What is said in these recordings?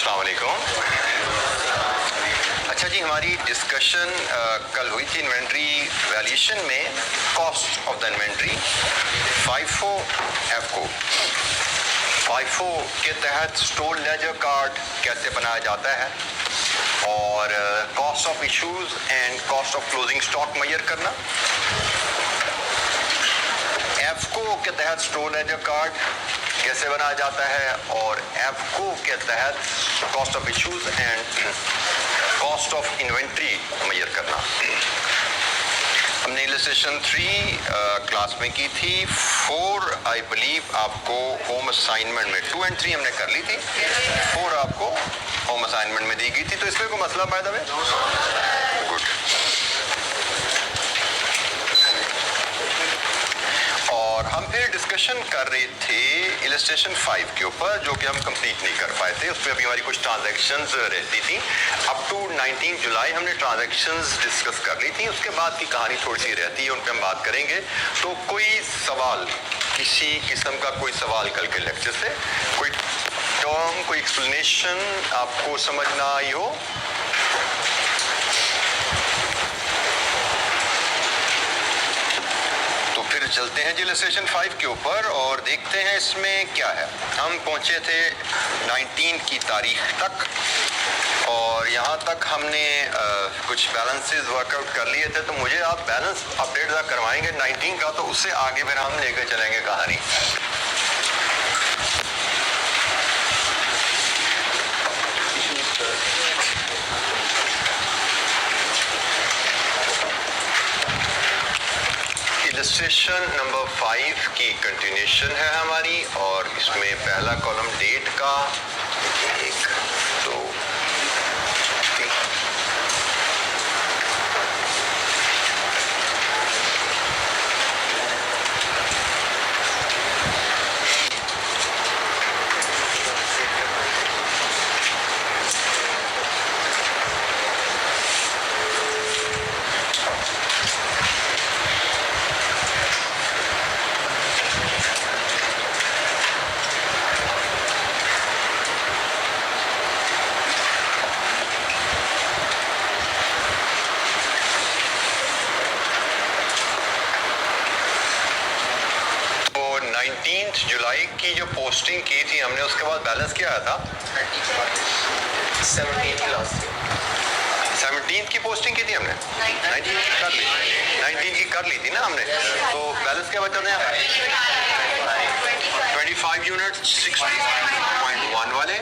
अस्सलाम वालेकुम। अच्छा जी, हमारी डिस्कशन कल हुई थी इन्वेंट्री वैल्यूएशन में cost of the inventory FIFO एफको। FIFO के तहत स्टोर लेजर कार्ड कैसे बनाया जाता है और cost of issues and cost of closing stock measure करना। एफको के तहत स्टोर लेजर कार्ड कैसे बनाया जाता है और एफको के तहत cost of issues and cost of inventory measure करना। हमने इलस्ट्रेशन 3 क्लास में की थी। 4 आई बिलीव आपको होम असाइनमेंट में 2 and 3 हमने कर ली थी, 4 आपको होम असाइनमेंट में दी गई थी। तो इसमें कोई मसला बाय द वे? गुड। और हम फिर डिस्कशन कर रहे थे इलस्ट्रेशन 5 के ऊपर, जो कि हम कंप्लीट नहीं कर पाए थे। उसमें अभी हमारी कुछ ट्रांजैक्शंस रहती थी। अप टू 19 जुलाई हमने ट्रांजैक्शंस डिस्कस कर ली थी। उसके बाद की कहानी थोड़ी सी रहती है, उन पर हम बात करेंगे। तो कोई सवाल, किसी किस्म का कोई सवाल कल के लेक्चर से, कोई टर्म, कोई एक्सप्लेनेशन आपको समझ ना आई हो? फिर चलते हैं जी इलस्ट्रेशन 5 के ऊपर और देखते हैं इसमें क्या है। हम पहुंचे थे 19 की तारीख तक और यहाँ तक हमने कुछ बैलेंसेस वर्कआउट कर लिए थे। तो मुझे आप बैलेंस अपडेट करवाएंगे 19 का, तो उससे आगे फिर हम लेकर चलेंगे कहानी। इलस्ट्रेशन नंबर 5 की कंटिन्यूशन है हमारी और इसमें पहला कॉलम डेट का 1, 2, 3। जुलाई की जो पोस्टिंग की थी हमने, उसके बाद बैलेंस क्या आया था? 17 की पोस्टिंग की थी हमने, 19 की कर ली थी ना हमने। तो बैलेंस क्या बचा था? 25 यूनिट 60.1 वाले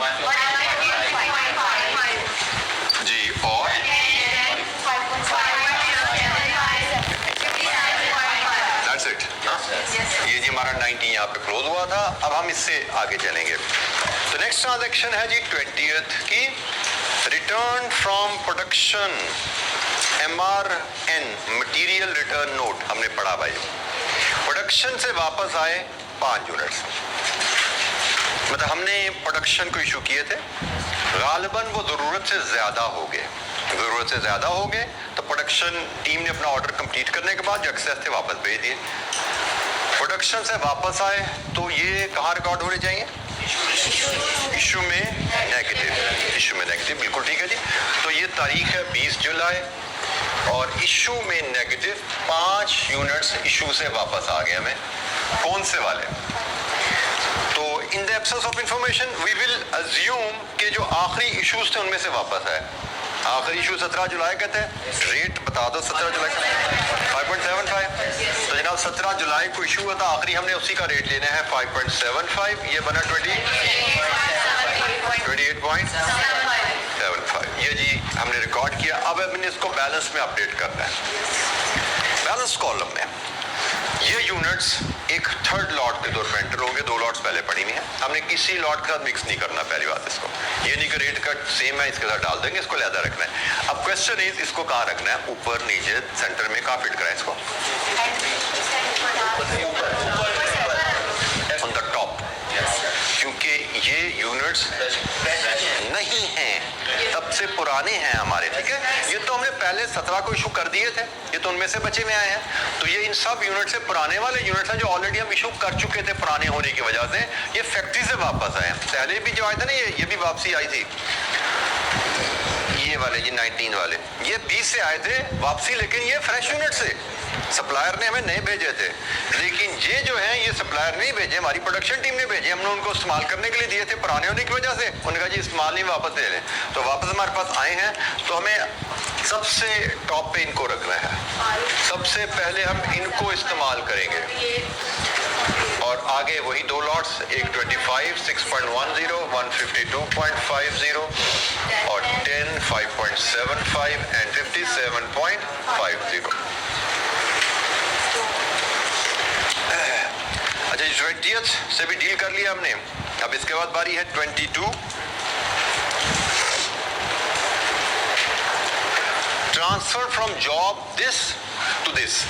जी, और दैट्स इट। ये जी हमारा 19 यहाँ पे क्लोज हुआ था। अब हम इससे आगे चलेंगे। तो नेक्स्ट ट्रांजैक्शन है जी 20th की, return from production MRN, material return note हमने पढ़ा भाई। प्रोडक्शन से वापस आए 5 यूनिट्स, मतलब हमने प्रोडक्शन को इशू किए थे, गालिबन वो ज़रूरत से ज़्यादा हो गए। तो प्रोडक्शन टीम ने अपना ऑर्डर कंप्लीट करने के बाद जो एक्सेस थे वापस भेज दिए। प्रोडक्शन से वापस आए तो ये कहाँ रिकॉर्ड होने चाहिए? इशू में नेगेटिव। बिल्कुल ठीक है जी। तो ये तारीख है 20 जुलाई और इशू में नेगेटिव 5 यूनिट्स इशू से वापस आ गए हमें। कौन से वाले? तो in the absence of information we will assume कि जो आखिरी इश्यूज थे उनमें से वापस आए। आखिरी इशू 17 जुलाई का थे। रेट बता दो 17 जुलाई का 5.75। तो जनाब 17 जुलाई को इशू हुआ था, आखिरी हमने उसी का रेट लेना है 5.75। ये बना 28.75। ये जी हमने रिकॉर्ड किया। अब हमने इसको बैलेंस में अपडेट करना है। बैलेंस कॉलम में ये यूनिट्स एक थर्ड लॉट के तौर पर एंटर होंगे। 2 लॉट्स पहले पड़ी हुई हैं, हमने किसी लॉट के साथ मिक्स नहीं करना। पहली बात, इसको ये नहीं कि रेट कट सेम है इसके साथ डाल देंगे, इसको लहदा रखना है। अब क्वेश्चन इज इसको कहाँ रखना है? ऊपर, नीचे, सेंटर में? कहाँ फिट कराएं इसको? ऑन द टॉप, क्योंकि ये यूनिट्स नहीं हैं। तब सबसे पुराने हैं हमारे, ठीक है। ये तो हमने पहले 17 को इशू कर दिए थे, ये तो उनमें से बचे में आए हैं। तो ये इन सब यूनिट से पुराने वाले यूनिट्स हैं जो ऑलरेडी हम इशू कर चुके थे पुराने होने की वजह से। ये फैक्ट्री से वापस आए हैं। पहले भी जो आए थे ना, ये भी वापसी आई थी, ये वाले जी 19 वाले, ये 20 से आए थे वापसी, लेकिन ये फ्रेश यूनिट से सप्लायर ने हमें नहीं भेजे थे। लेकिन ये जो है ये सप्लायर नहीं भेजे, हमारी प्रोडक्शन टीम ने भेजे, हमने उनको इस्तेमाल करने के लिए दिए थे पुराने होने की वजह से। उन्होंने कहा जी इस्तेमाल नहीं, वापस ले लें, तो वापस हमारे पास आए हैं। तो हमें सबसे टॉप पे इनको रखना है, सबसे पहले हम इनको इस्तेमाल करेंगे। और आगे वही दो लॉट्स, एक 25 6.10 152.50 और 10 5.75 एंड 57.50। अच्छा, 20th से भी डील कर लिया हमने। अब इसके बाद बारी है 22। Transfer from job this to this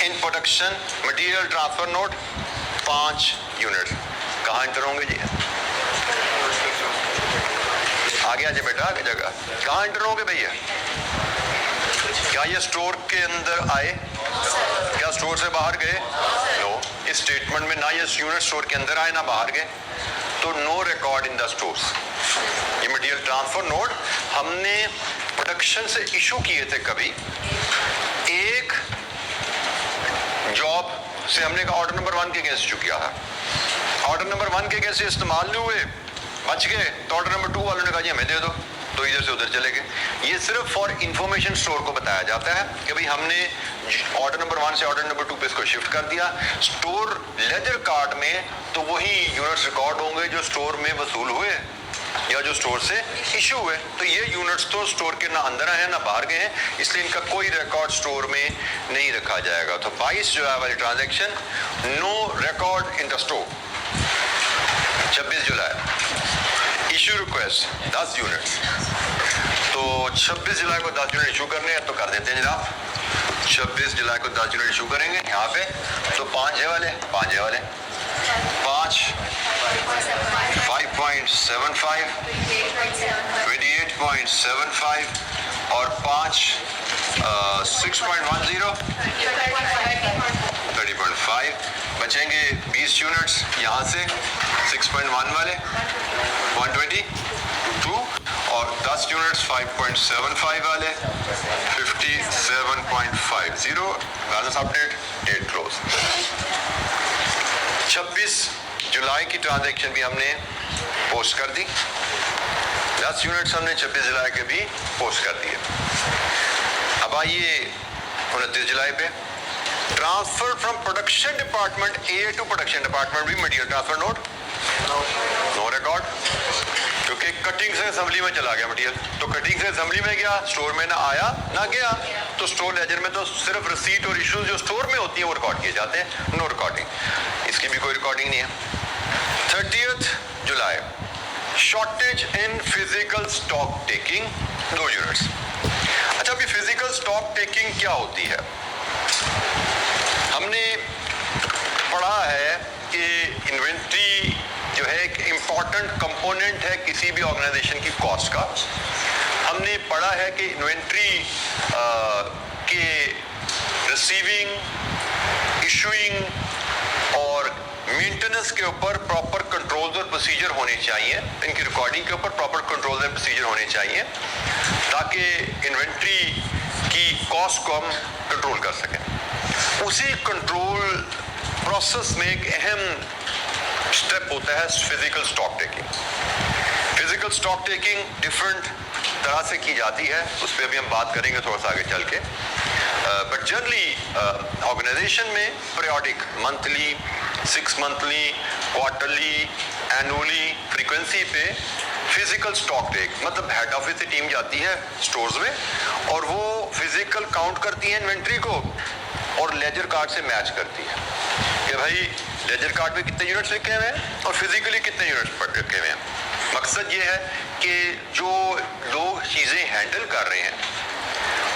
in production material transfer note 5 unit. कहाँ एंटर होंगे जी? आगे आ जाए बेटा, आगे जगह। कहाँ एंटर होंगे भैया? क्या ये स्टोर के अंदर आए? क्या स्टोर से बाहर गए? नो, इस स्टेटमेंट में ना ये यूनिट स्टोर के अंदर आए ना बाहर गए, तो no record in the stores. ये मटेरियल ट्रांसफर नोट हमने प्रोडक्शन से इशू किए थे कभी। एक जॉब से हमने ऑर्डर नंबर 1 के अगेंस्ट इशू किया था, ऑर्डर नंबर 1 के अगेंस्ट इस्तेमाल नहीं हुए, बच गए, तो ऑर्डर नंबर 2 वालों ने कहा जी हमें दे दो, तो इधर से उधर चले गए। ये सिर्फ फॉर इंफॉर्मेशन स्टोर को बताया जाता है कि भाई हमने ऑर्डर नंबर 1 से ऑर्डर नंबर 2 पे इसको शिफ्ट कर दिया। स्टोर लेजर कार्ड में तो वही यूनिट्स रिकॉर्ड होंगे जो स्टोर में वसूल हुए या जो स्टोर से इशू हुए। तो ये यूनिट्स तो स्टोर के ना अंदर आए हैं ना बाहर गए हैं, इसलिए इनका कोई रिकॉर्ड स्टोर में नहीं रखा जाएगा। तो 22 जो है वाली transaction, no record in the store. 26 July issue request 10 units, तो 26 जुलाई को 10 यूनिट इशू करने हैं, तो कर देते हैं जनाब। 26 जुलाई को 10 यूनिट इशू करेंगे यहाँ पे, तो 5 है वाले 5 5 5.75 28.75 और 5 6.10 30.5। बचेंगे 20 यूनिट्स यहाँ से, 6.1 वाले 122 और 10 यूनिट्स 5.75 वाले 57.50। Balance update, date close. 26 July की ट्रांजैक्शन भी हमने पोस्ट कर दी, 10 यूनिट्स हमने 26 जुलाई के भी पोस्ट कर दिए। अब आइए 29 जुलाई पे, transfer from production department A to production department भी material transfer note, no record, क्योंकि कटिंग से असेंबली में चला गया मटेरियल। तो कटिंग से असेंबली में गया, स्टोर में ना आया ना गया, तो स्टोर लेजर में तो सिर्फ रिसीट और इश्यूज जो स्टोर में होती है वो रिकॉर्ड किए जाते हैं, नो रिकॉर्डिंग। इसकी भी कोई रिकॉर्डिंग नहीं है। 30 जुलाई, shortage in physical stock taking 2 units. अच्छा, अभी फिजिकल स्टॉक टेकिंग क्या होती है? हमने पढ़ा है कि इन्वेंट्री जो है एक इम्पॉर्टेंट कंपोनेंट है किसी भी ऑर्गेनाइजेशन की कॉस्ट का। हमने पढ़ा है कि इन्वेंट्री के रिसीविंग, इशूइंग और मेंटेनेंस के ऊपर प्रॉपर कंट्रोल्स और प्रोसीजर होने चाहिए, इनकी रिकॉर्डिंग के ऊपर प्रॉपर कंट्रोल्स और प्रोसीजर होने चाहिए, ताकि इन्वेंट्री की कॉस्ट को हम कंट्रोल कर सकें। उसी कंट्रोल प्रोसेस में एक अहम स्टेप होता है physical stock taking. Physical stock taking different तरह से की जाती है, उस पर अभी हम बात करेंगे थोड़ा सा आगे चल के। बट जनरली ऑर्गेनाइजेशन में periodic, monthly, 6 monthly, quarterly, annually frequency पे फिजिकल स्टॉक टेक, मतलब हेड ऑफिस से टीम जाती है स्टोर्स में और वो फिजिकल काउंट करती है इन्वेंट्री को और लेजर कार्ड से मैच करती है कि भाई लेजर कार्ड पे कितने यूनिट्स लिखे हुए हैं और फिजिकली कितने यूनिट्स लिखे हुए हैं। मकसद ये है कि जो लोग चीज़ें हैंडल कर रहे हैं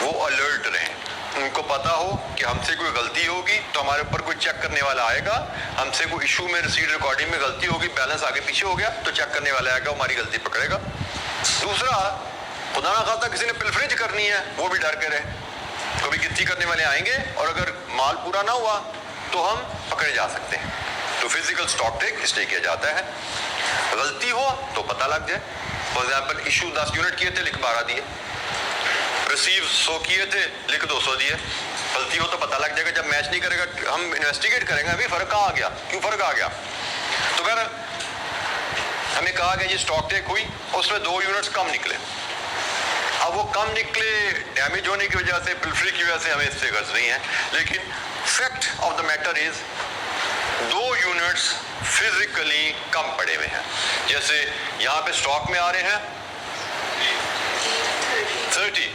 वो अलर्ट रहें, उनको पता हो कि हमसे कोई गलती होगी तो हमारे ऊपर कोई चेक करने वाला आएगा, हमसे कोई इशू में रिसीट रिकॉर्डिंग में गलती होगी, बैलेंस आगे पीछे हो गया तो चेक करने वाला आएगा, हमारी गलती पकड़ेगा। दूसरा, खुदा ना खास्ता किसी ने पिलफरेज करनी है, वो भी डर के रहे, कभी गिनती करने वाले आएंगे और अगर माल पूरा ना हुआ तो हम पकड़े जा सकते हैं। तो फिजिकल स्टॉक टेक इसलिए किया जाता है, गलती हो तो पता लग जाए। फॉर एग्जाम्पल इशू 10 यूनिट किए थे, लिख 12 दिए, रिसीव 100 किए थे, लिख 200 दिए। गलती हो तो पता लग जाएगा, जब मैच नहीं करेगा हम इन्वेस्टिगेट करेंगे अभी फर्क कहाँ आ गया, क्यों फर्क आ गया। तो अगर हमें कहा गया ये स्टॉक टेक हुई, उसमें 2 यूनिट्स कम निकले, अब वो कम निकले डैमेज होने की वजह से, पिलफरी की वजह से, हमें इससे गर्ज नहीं है, लेकिन fact of the matter is 2 units physically कम पड़े हुए हैं। जैसे यहां पे स्टॉक में आ रहे हैं 30,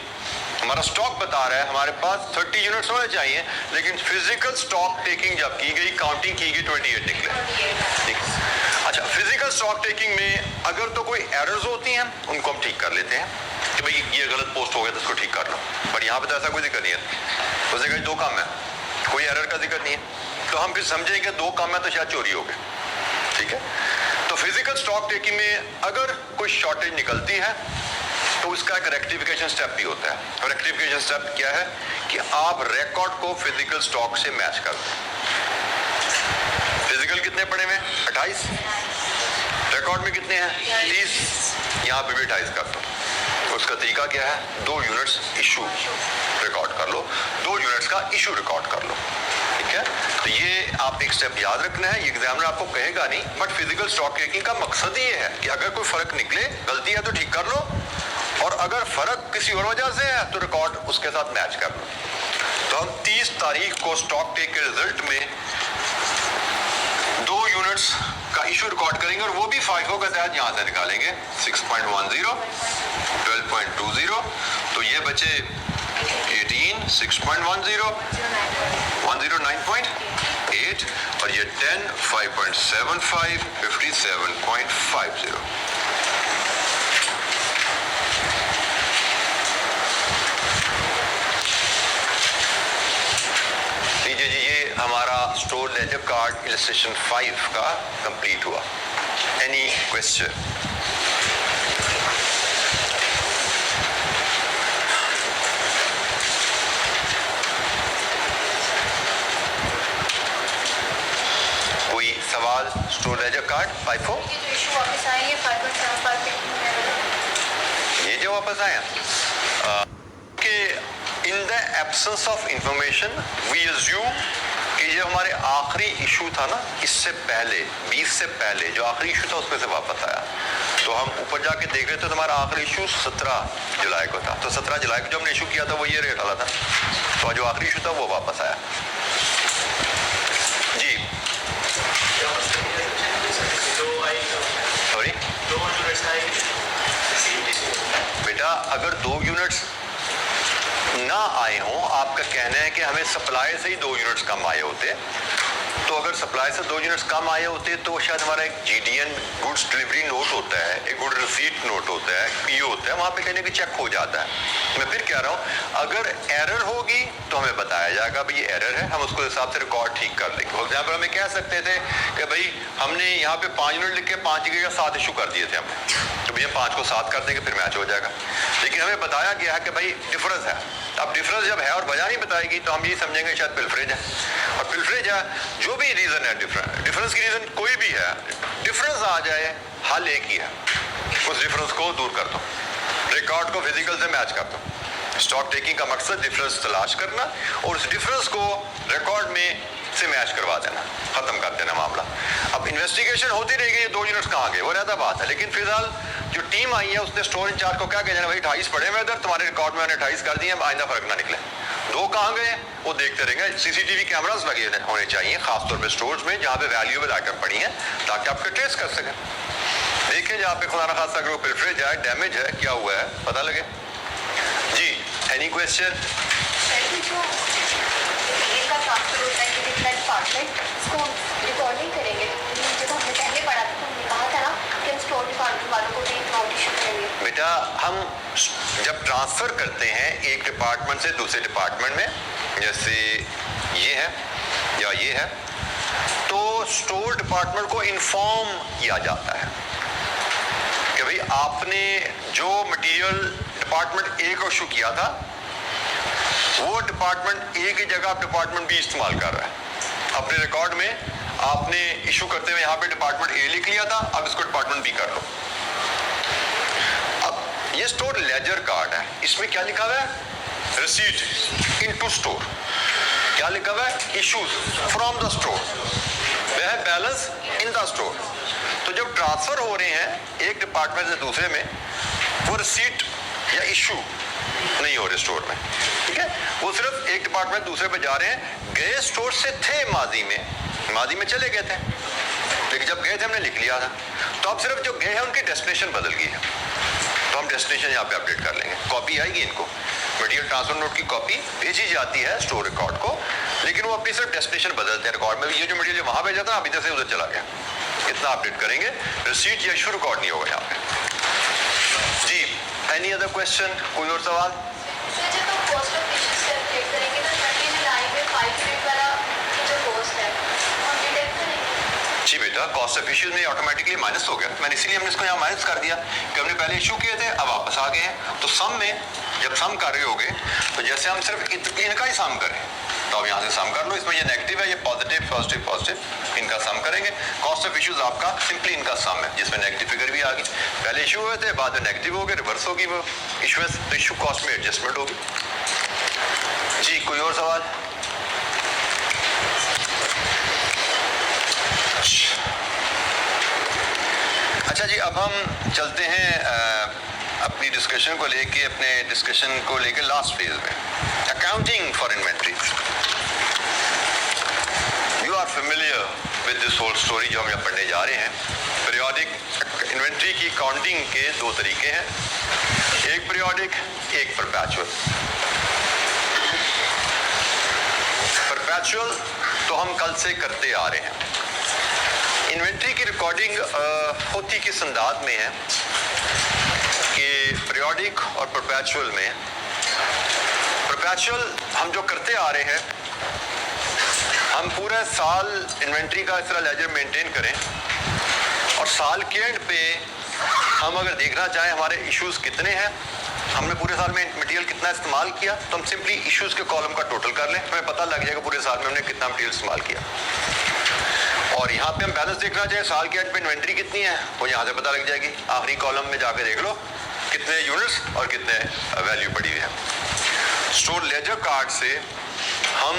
हमारा स्टॉक बता रहा है हमारे पास 30 यूनिट्स होने चाहिए, लेकिन फिजिकल स्टॉक टेकिंग जब की गई, काउंटिंग की गई, 28 निकले। ठीक, अच्छा, फिजिकल स्टॉक टेकिंग में अगर तो कोई एरर्स होती हैं उनको हम ठीक कर लेते हैं कि भाई ये गलत पोस्ट हो गया तो इसको ठीक कर लो, पर यहाँ पे तो ऐसा कोई जिक्र नहीं है, उस जगह 2 कम है, कोई एरर का जिक्र नहीं है, तो हम फिर समझेंगे 2 कम है तो शायद चोरी हो गया। ठीक है, तो फिजिकल स्टॉक टेकिंग में अगर कोई शॉर्टेज निकलती है तो उसका एक रेक्टिफिकेशन स्टेप भी होता है। रेक्टिफिकेशन स्टेप क्या है कि आप रिकॉर्ड को फिजिकल स्टॉक से मैच कर दो। फिजिकल कितने पड़े हुए, 28, रिकॉर्ड में कितने हैं, 30, यहाँ पे भी 28 कर दो। उसका तरीका क्या है, 2 यूनिट्स इशू रिकॉर्ड कर लो, 2 यूनिट्स का इशू रिकॉर्ड कर लो। ठीक है, तो ये आप एक स्टेप याद रखना है, ये एग्जामिनर आपको कहेगा नहीं, बट फिजिकल स्टॉक टेकिंग का मकसद ये है कि अगर कोई फर्क निकले, गलती है तो ठीक कर लो, और अगर फर्क किसी और वजह से है तो रिकॉर्ड उसके साथ मैच कर लो। तो हम 30 तारीख को स्टॉक टेक के रिजल्ट में 2 यूनिट्स का इशू रिकॉर्ड करेंगे, और वो भी FIFO के तहत यहां से निकालेंगे, 6.10, 12.20, तो ये बचे 18, 6.10, 109.8, और ये 10, 5.75, 57.50। लीजिए जी, ये हमारा स्टोर लेजर कार्ड इलस्ट्रेशन 5 का कंप्लीट हुआ। Any question? कोई सवाल स्टोर लेजर कार्ड 5 हो? ये जो वापस आया कि in the absence of information we assume कि ये हमारे आखिरी इशू था ना, इससे पहले 20 से पहले जो आखिरी इशू था उसमें से वापस आया, तो हम ऊपर जाके देख रहे थे तो हमारा आखिरी इशू 17 जुलाई को था, तो 17 जुलाई को जो हमने इशू किया था वो ये रेट वाला था, तो जो आखिरी इशू था वो वापस आया। जी सॉरी, बेटा अगर 2 यूनिट्स ना आए हों, आपका कहना है कि हमें सप्लाई से ही 2 यूनिट्स कम आए होते, तो अगर सप्लाई से 2 यूनिट्स कम आए होते तो शायद हमारा एक GDN गुड्स डिलीवरी नोट होता है, एक गुड रिसीट नोट होता है, PO होता है, वहां पे कहने की चेक हो जाता है। मैं फिर कह रहा हूं, अगर एरर होगी तो हमें बताया जाएगा भाई ये एरर है, हम उसको हिसाब से रिकॉर्ड ठीक कर लेंगे। फॉर एग्जाम्पल हमें कह सकते थे कि भाई हमने यहाँ पे 5 यूनिट लिख के 5 की जगह 7 इशू कर दिए थे हमने, तो भैया 5 को 7 कर देंगे, फिर मैच हो जाएगा, लेकिन हमें बताया गया है कि भाई डिफरेंस है। अब डिफरेंस जब है और वजह नहीं बताएगी तो हम ये समझेंगे शायद पिलफरेज है, और पिलफरेज है, जो भी रीजन है डिफरेंस की रीजन कोई भी है, डिफरेंस आ जाए, हल एक ही है, उस डिफरेंस को दूर कर दो, रिकॉर्ड को फिजिकल से मैच कर दो। स्टॉक टेकिंग का मकसद डिफरेंस तलाश करना और उस डिफरेंस को रिकॉर्ड में से मैच करवा देना, खत्म कर देना मामला। अब इन्वेस्टिगेशन होती रहेगी, ये 2 यूनिट्स कहाँ गए वो रहता बात है, लेकिन फिलहाल जो टीम आई है उसने स्टोर इंचार्ज को क्या कहना, भाई 28 पड़े हुए इधर, तुम्हारे रिकॉर्ड में मैंने 28 कर दिए, आइंदा फर्क ना निकले। 2 कहाँ गए वो देखते रहेंगे। CCTV कैमरास लगे होने चाहिए खासतौर पर स्टोर्स में जहाँ पे वैल्यूएबल आइटम पड़ी है, ताकि आप ट्रेस कर सकें, देखें जहाँ पे खुदा न खास्ता अगर वो पिलफरेज है, डैमेज है, क्या हुआ है पता लगे। जी एनी क्वेश्चन? इसको रिकॉर्डिंग करेंगे, जब हमने पहले पढ़ा था तो हमने कहा था ना कि हम स्टोर डिपार्टमेंट वालों को भी नोट इशू करेंगे। बेटा हम जब ट्रांसफर करते हैं एक डिपार्टमेंट से दूसरे डिपार्टमेंट में, जैसे ये है या ये है, तो स्टोर डिपार्टमेंट को इन्फॉर्म किया जाता है कि भाई आपने जो मटेरियल डिपार्टमेंट ए को इशू किया था वो डिपार्टमेंट ए की जगह डिपार्टमेंट बी इस्तेमाल कर रहा है। अपने रिकॉर्ड में आपने इशू करते हुए यहाँ पे डिपार्टमेंट ए लिख लिया था, अब इसको डिपार्टमेंट बी कर लो। अब ये स्टोर लेजर कार्ड है, इसमें क्या लिखा हुआ है? Receipt into store. क्या लिखा हुआ है? Issues from the store. वह है बैलेंस इन द स्टोर। तो जब ट्रांसफर हो रहे हैं एक डिपार्टमेंट से दूसरे में, वो रिसीट या इशू नहीं हो रहे स्टोर में, ठीक है? वो सिर्फ एक डिपार्टमेंट दूसरे पे जा रहे हैं। गए स्टोर से थे माजी में चले गए थे, लेकिन जब गए थे हमने लिख लिया था, तो अब सिर्फ जो गए हैं उनकी डेस्टिनेशन बदल गई है, तो हम डेस्टिनेशन यहाँ पे अपडेट कर लेंगे। कॉपी आएगी इनको, मटेरियल ट्रांसफर नोट की कॉपी भेजी जाती है स्टोर रिकॉर्ड को, लेकिन वो अपनी सिर्फ डेस्टिनेशन बदलते हैं। रिकॉर्ड में ये जो मटेरियल वहां भेजा था अभी से उधर चला गया, इतना अपडेट करेंगे। रिसीट या इशू रिकॉर्ड नहीं होगा यहाँ पे। जी, एनी अदर क्वेश्चन? कोई और सवाल? जी बेटा, कॉस्ट ऑफ इश्यूज में ऑटोमेटिकली माइनस हो गया। मैंने इसीलिए हमने इसको यहाँ माइनस कर दिया कि हमने पहले इशू किए थे, अब वापस आ गए हैं। तो सम में जब सम कर रहे होगे तो जैसे हम सिर्फ इनका ही सम करें, तो अब यहाँ से सम कर लो। इसमें ये नेगेटिव है, ये पॉजिटिव, पॉजिटिव, पॉजिटिव, इनका सम करेंगे। कॉस्ट ऑफ इश्यूज आपका सिंपली इनका सम है, जिसमें नेगेटिव फिगर भी आ गई। पहले इशू हुए थे, बाद में नेगेटिव हो गए, रिवर्स होगी वो इशूएंस, तो इशू कॉस्ट में एडजस्टमेंट होगी। जी, कोई और सवाल? अच्छा जी, अब हम चलते हैं अपनी डिस्कशन को लेके लास्ट फेज में, accounting for inventory. You are familiar with this whole story जो हम यहाँ पढ़ने जा रहे हैं। पीरियोडिक इन्वेंट्री की काउंटिंग के दो तरीके हैं, एक पीरियोडिक, एक परपेचुअल। परपेचुअल तो हम कल से करते आ रहे हैं। इन्वेंट्री की रिकॉर्डिंग होती किस अंदाज में है कि पीरियोडिक और परपेचुअल में, परपेचुअल हम जो करते आ रहे हैं, हम पूरा साल इन्वेंट्री का इस तरह लेजर मेंटेन करें और साल के एंड पे हम अगर देखना चाहें हमारे इश्यूज कितने हैं, हमने पूरे साल में मटेरियल कितना इस्तेमाल किया, तो हम सिंपली इश्यूज के कॉलम का टोटल कर लें, हमें पता लग जाएगा पूरे साल में हमने कितना मटेरियल इस्तेमाल किया। और यहाँ पे हम बैलेंस देखना चाहें साल के एंड पे इन्वेंट्री कितनी है, वो यहाँ से पता लग जाएगी। आखिरी कॉलम में जाके देख लो कितने यूनिट्स और कितने वैल्यू पड़ी हुई है। स्टोर लेजर कार्ड से हम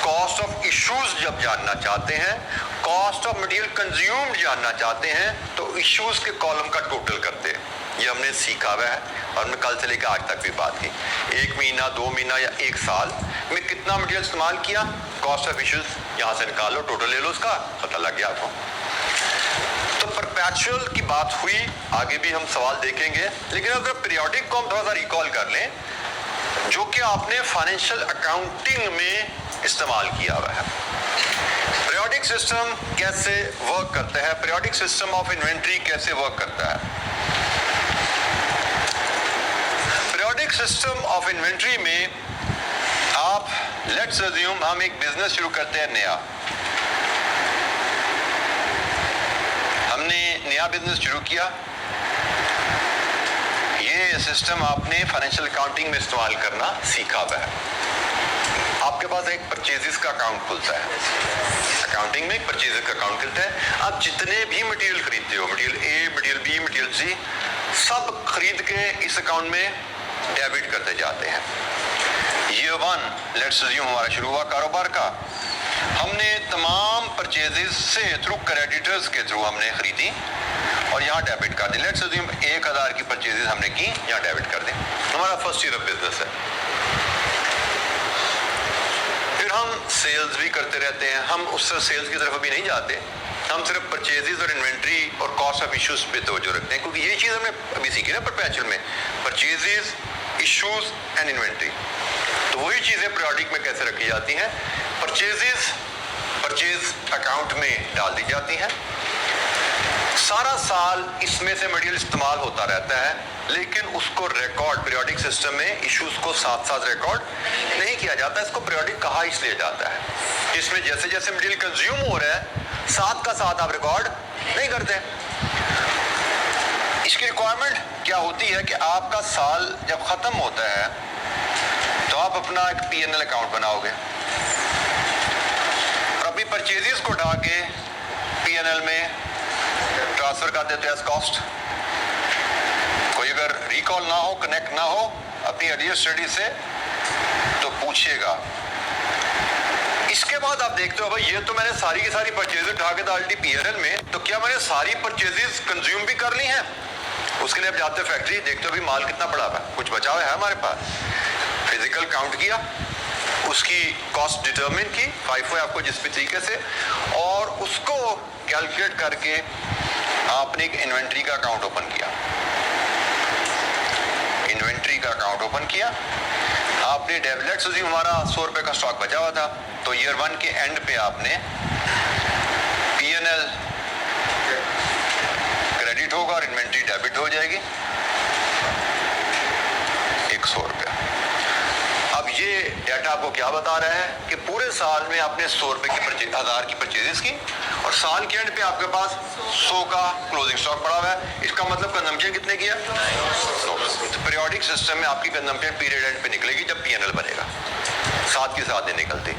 कॉस्ट ऑफ इश्यूज जब जानना चाहते हैं, कॉस्ट ऑफ मटेरियल कंज्यूम्ड जानना चाहते हैं, तो इश्यूज के कॉलम का टोटल करते हैं। ये हमने सीखा हुआ है और हमने कल से लेकर आज तक भी बात की। एक महीना, 2 महीना या 1 साल में कितना मटेरियल इस्तेमाल किया, कॉस्ट ऑफ इश्यूज यहाँ से निकालो, टोटल ले लो, उसका पता लग गया आपको। तो परपेचुअल की बात हुई, आगे भी हम सवाल देखेंगे, लेकिन अगर पीरियोडिक को हम थोड़ा सा रिकॉल कर लें, जो कि आपने फाइनेंशियल अकाउंटिंग में इस्तेमाल किया हुआ है। पीरियोडिक सिस्टम कैसे वर्क करता है, पीरियोडिक सिस्टम ऑफ इन्वेंट्री कैसे वर्क करता है। पीरियोडिक सिस्टम ऑफ इन्वेंट्री में आप लेट्स अज्यूम हम एक बिजनेस शुरू करते हैं नया, हमने नया बिजनेस शुरू किया। ये सिस्टम आपने फाइनेंशियल अकाउंटिंग में इस्तेमाल करना सीखा हुआ है। आपके पास एक परचेजेस का अकाउंट खुलता है, अकाउंटिंग में एक परचेजेस का अकाउंट खुलता है। आप जितने भी मटेरियल खरीदते हो, material A, material B, material C, सब खरीद के इस अकाउंट में डेबिट करते जाते हैं। ईयर 1 लेट्स अज्यूम हमारा शुरू हुआ कारोबार का, हमने तमाम परचेजेस से थ्रू क्रेडिटर्स के थ्रू हमने खरीदी और यहाँ डेबिट कर दी। लेट्स अज्यूम 1000 की परचेजेस हमने की, यहाँ डेबिट कर दी। हमारा फर्स्ट ईयर ऑफ बिजनेस है। फिर हम सेल्स भी करते रहते हैं, हम उस सेल्स की तरफ अभी नहीं जाते, हम सिर्फ परचेजेस और इन्वेंट्री और कॉस्ट ऑफ इश्यूज पे तवज्जो रखते हैं, क्योंकि ये चीज़ हमने अभी सीखी ना परपेचुअल में, परचेजेस, इश्यूज एंड इन्वेंट्री। तो वही चीज़ें पीरियोडिक में कैसे रखी जाती हैं, परचेजेस परचेज अकाउंट में डाल दी जाती हैं। सारा साल इसमें से मटेरियल इस्तेमाल होता रहता है, लेकिन उसको रिकॉर्ड पीरियोडिक सिस्टम में इश्यूज को साथ साथ रिकॉर्ड नहीं किया जाता। इसको पीरियोडिक कहा इसलिए जाता है, इसमें जैसे जैसे मटेरियल कंज्यूम हो रहा है साथ का साथ आप रिकॉर्ड नहीं करते। इसकी रिक्वायरमेंट क्या होती है कि आपका साल जब खत्म होता है तो आप अपना एक P&L अकाउंट बनाओगे और अपनी परचेजेस को उठा के P&L में ट्रांसफर कर देते हैं एज कॉस्ट। कोई अगर रिकॉल ना हो, कनेक्ट ना हो अपनी अर्लियर स्टडी से तो पूछिएगा। इसके बाद आप देखते हो भाई ये तो मैंने सारी की सारी परचेजेस उठा के डाल दी P&L में, तो क्या मैंने सारी परचेजेस कंज्यूम भी कर ली हैं? उसके लिए आप जाते हो फैक्ट्री, देखते हो भी माल कितना पड़ा हुआ है, कुछ बचा हुआ है हमारे पास, फिजिकल काउंट किया, उसकी कॉस्ट डिटरमिन की FIFO आपको जिस भी तरीके से, और उसको कैलकुलेट करके आपने एक इन्वेंट्री का अकाउंट ओपन किया। इन्वेंट्री का अकाउंट ओपन किया आपने, डेबिट उसी हमारा 100 रुपए का स्टॉक बचा हुआ था, तो ईयर 1 के एंड पे आपने P&L क्रेडिट होगा और इन्वेंट्री डेबिट हो जाएगी 100 रुपया। अब ये डाटा आपको क्या बता रहा है कि पूरे साल में आपने 100 रुपए की 1000 की परचेजेस की और साल के एंड पे आपके पास 100 का क्लोजिंग स्टॉक पड़ा हुआ है। इसका मतलब कंजम्पशन कितने किया? 100। पीरियोडिक सिस्टम में आपकी कंजम्पशन पीरियड एंड पे निकलेगी जब P&L बनेगा, साथ के साथ नहीं निकलती।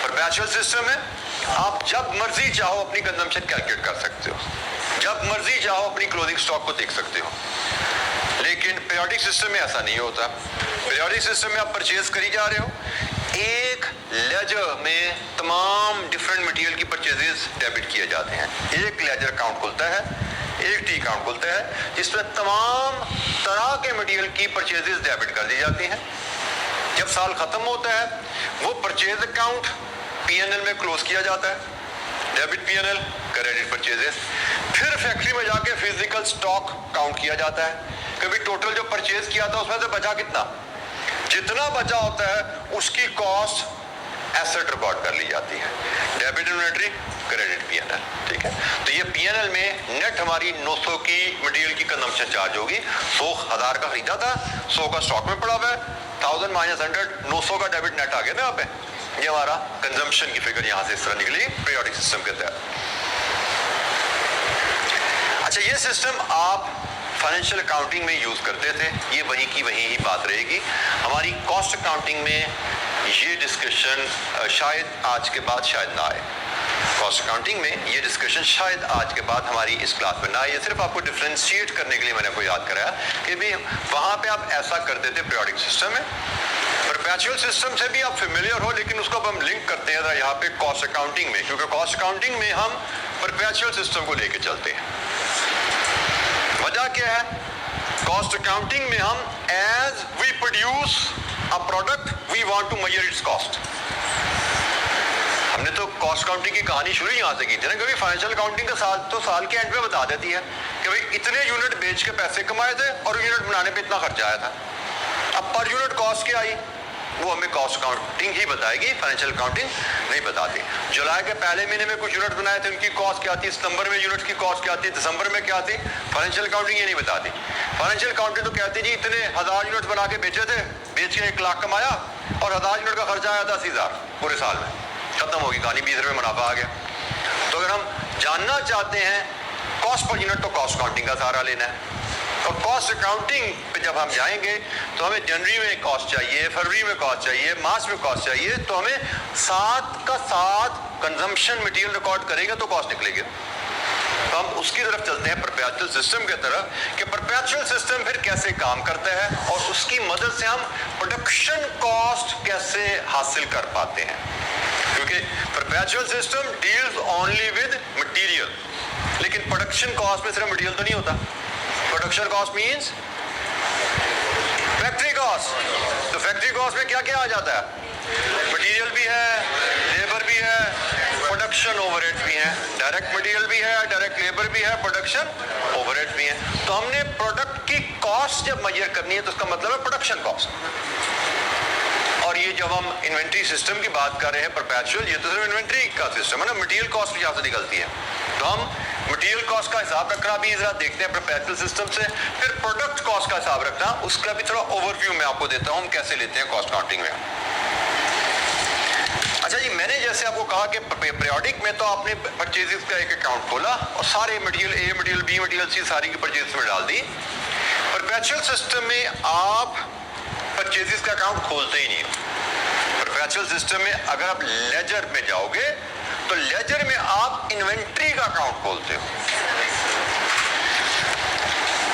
परपेचुअल सिस्टम में आप जब मर्जी चाहो अपनी कंजम्पशन कैलकुलेट कर सकते हो, जब मर्जी चाहो अपनी क्लोजिंग स्टॉक को देख सकते हो, लेकिन पीरियोडिक सिस्टम में ऐसा नहीं होता। पीरियोडिक सिस्टम में आप परचेज करी जा रहे हो, एक लेजर में तमाम डिफरेंट मटेरियल की परचेजेस डेबिट किए जाते हैं। एक लेजर अकाउंट खुलता है, एक टी अकाउंट खुलता है जिसमें तमाम तरह के मटेरियल की परचेजेस डेबिट कर दी जाती हैं। जब साल खत्म होता है वो परचेज अकाउंट P&L में क्लोज किया जाता है, डेबिट P&L, क्रेडिट परचेजेस। फिर फैक्ट्री में जाके फिजिकल स्टॉक काउंट किया जाता है, कभी टोटल जो परचेज किया था उसमें से बचा कितना, जितना बचा होता है उसकी कॉस्ट एसेट रिकॉर्ड कर ली जाती है, डेबिट इन्वेंट्री, क्रेडिट P&L। ठीक है, तो ये P&L में नेट हमारी 900 की मटेरियल की कंजम्पशन चार्ज होगी। 100,000 का खरीदा था, 100 का स्टॉक में पड़ा हुआ है, 1000 माइनस 100, 900 का डेबिट नेट आ गया ना यहाँ पे। ये हमारा कंजम्पशन की फिगर यहाँ से इस तरह निकली पीरियोडिक सिस्टम के तहत। अच्छा, ये सिस्टम आप फाइनेंशियल अकाउंटिंग में यूज करते थे, ये वही की वही ही बात रहेगी। हमारी कॉस्ट अकाउंटिंग में ये डिस्कशन शायद आज के बाद शायद ना आए। कॉस्ट अकाउंटिंग में ये डिस्कशन शायद आज के बाद हमारी इस क्लास में ना आए। सिर्फ आपको डिफरेंशिएट करने के लिए मैंने आपको याद कराया कि भी वहां पे आप ऐसा करते थे पीरियोडिक सिस्टम में। परपेचुअल सिस्टम से भी आप फेमिलियर हो, लेकिन उसको अब हम लिंक करते हैं यहाँ पे कॉस्ट अकाउंटिंग में, क्योंकि कॉस्ट अकाउंटिंग में हम परपेचुअल सिस्टम को लेके चलते हैं। वजह क्या है? कॉस्ट अकाउंटिंग में हम as we produce a product we want to measure its cost. हमने तो कॉस्ट अकाउंटिंग की कहानी शुरू यहां से की थी ना, कभी फाइनेंशियल अकाउंटिंग का साल तो साल के एंड में बता देती है कि भाई इतने यूनिट बेच के पैसे कमाए थे और यूनिट बनाने पे इतना खर्चा आया था। अब पर यूनिट कॉस्ट क्या आई वो हमें कॉस्ट अकाउंटिंग ही बताएगी, फाइनेंशियल अकाउंटिंग नहीं बताती। जुलाई के पहले महीने में कुछ यूनिट बनाए थे, उनकी कॉस्ट क्या थी, सितंबर में यूनिट की कॉस्ट क्या थी, दिसंबर में क्या थी, फाइनेंशियल अकाउंटिंग ये नहीं बताती। फाइनेंशियल अकाउंटिंग तो कहती जी इतने 1000 यूनिट बना के बेचे थे, बेच के 1 लाख कमाया और 1000 यूनिट का खर्चा आया था 80,000 पूरे साल में, खत्म होगी कहानी, 20 रुपये मुनाफा आ गया। तो अगर हम जानना चाहते हैं कॉस्ट पर यूनिट तो कॉस्ट अकाउंटिंग का सहारा लेना है। और कॉस्ट अकाउंटिंग पे जब हम जाएंगे तो हमें जनवरी में कॉस्ट चाहिए, फरवरी में कॉस्ट चाहिए, मार्च में कॉस्ट चाहिए, तो हमें साथ का साथ कंजम्पशन मटेरियल रिकॉर्ड करेंगे तो कॉस्ट निकलेगी। तो हम उसकी तरफ चलते हैं परपेचुअल सिस्टम की तरफ कि परपेचुअल सिस्टम फिर कैसे काम करता है और उसकी मदद से हम प्रोडक्शन कॉस्ट कैसे हासिल कर पाते हैं। क्योंकि perpetual system deals only with material, लेकिन प्रोडक्शन कॉस्ट में सिर्फ मटेरियल तो नहीं होता। Production cost means factory cost. तो फैक्ट्री कॉस्ट में क्या क्या आ जाता है? मटेरियल भी है, लेबर भी है, प्रोडक्शन ओवरहेड्स भी हैं, डायरेक्ट मटेरियल भी है, डायरेक्ट लेबर भी है, प्रोडक्शन ओवरहेड्स भी हैं। तो हमने प्रोडक्ट की कॉस्ट जब मेजर करनी है तो उसका मतलब है प्रोडक्शन कॉस्ट। और ये जब हम इन्वेंट्री सिस्टम की बात कर रहे हैं परपेचुअल, ये तो सिर्फ इन्वेंट्री का सिस्टम है ना, मटेरियल कॉस्ट यहाँ से निकलती है। तो हम मटेरियल कॉस्ट का हिसाब रखना भी जरा देखते हैं परपेचुअल सिस्टम से। फिर प्रोडक्ट कॉस्ट का हिसाब रखना, उसका भी थोड़ा ओवरव्यू मैं आपको देता हूँ हम कैसे लेते हैं कॉस्ट अकाउंटिंग में। अच्छा, अच्छा जी, मैंने जैसे आपको कहा कि पीरियोडिक में तो आपने परचेजेस का एक अकाउंट खोला और सारे material A, material B, material C सारी की परचेज में डाल दी। परपेचुअल सिस्टम में आप परचेजेस का अकाउंट खोलते ही नहीं हो। परपेचुअल सिस्टम में अगर आप लेजर में जाओगे तो लेजर में आप इन्वेंट्री का अकाउंट खोलते हो,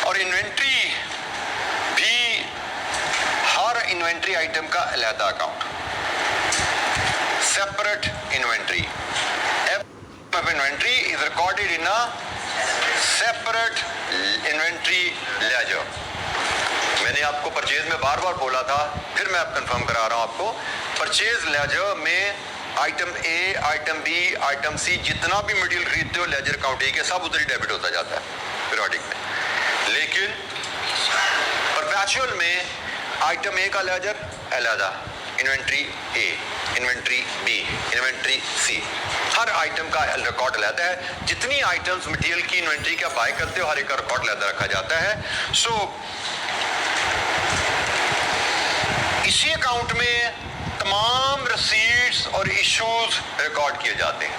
और इन्वेंट्री भी हर इन्वेंट्री आइटम का अलग account, separate inventory. Every of inventory is recorded in a separate inventory ledger. मैंने आपको परचेज में बार बार बोला था, फिर मैं आप कंफर्म करा रहा हूं आपको। परचेज लेजर में आइटम ए, आइटम बी, आइटम सी जितना भी मटेरियल खरीदते हो लेजर अकाउंट ए के सब उधर ही डेबिट होता जाता है पीरियोडिक में। लेकिन परपेचुअल में आइटम ए का लेजर अलग, इन्वेंट्री ए, इन्वेंट्री बी, इन्वेंट्री सी, हर आइटम का रिकॉर्ड लेता है। जितनी आइटम्स मटेरियल की इन्वेंट्री का बाय करते हो हर एक का रिकॉर्ड लेता रखा जाता है। सो इसी अकाउंट में तमाम रसीट्स और इश्यूज रिकॉर्ड किए जाते हैं।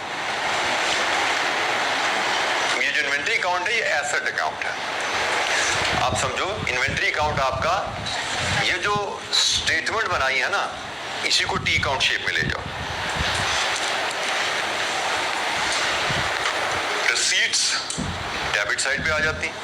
ये जो इन्वेंट्री अकाउंट है ये एसेट अकाउंट है। आप समझो इन्वेंट्री अकाउंट आपका, ये जो स्टेटमेंट बनाई है ना, इसी को टी अकाउंट शेप में ले जाओ। रिसीट्स डेबिट साइड पे आ जाती हैं,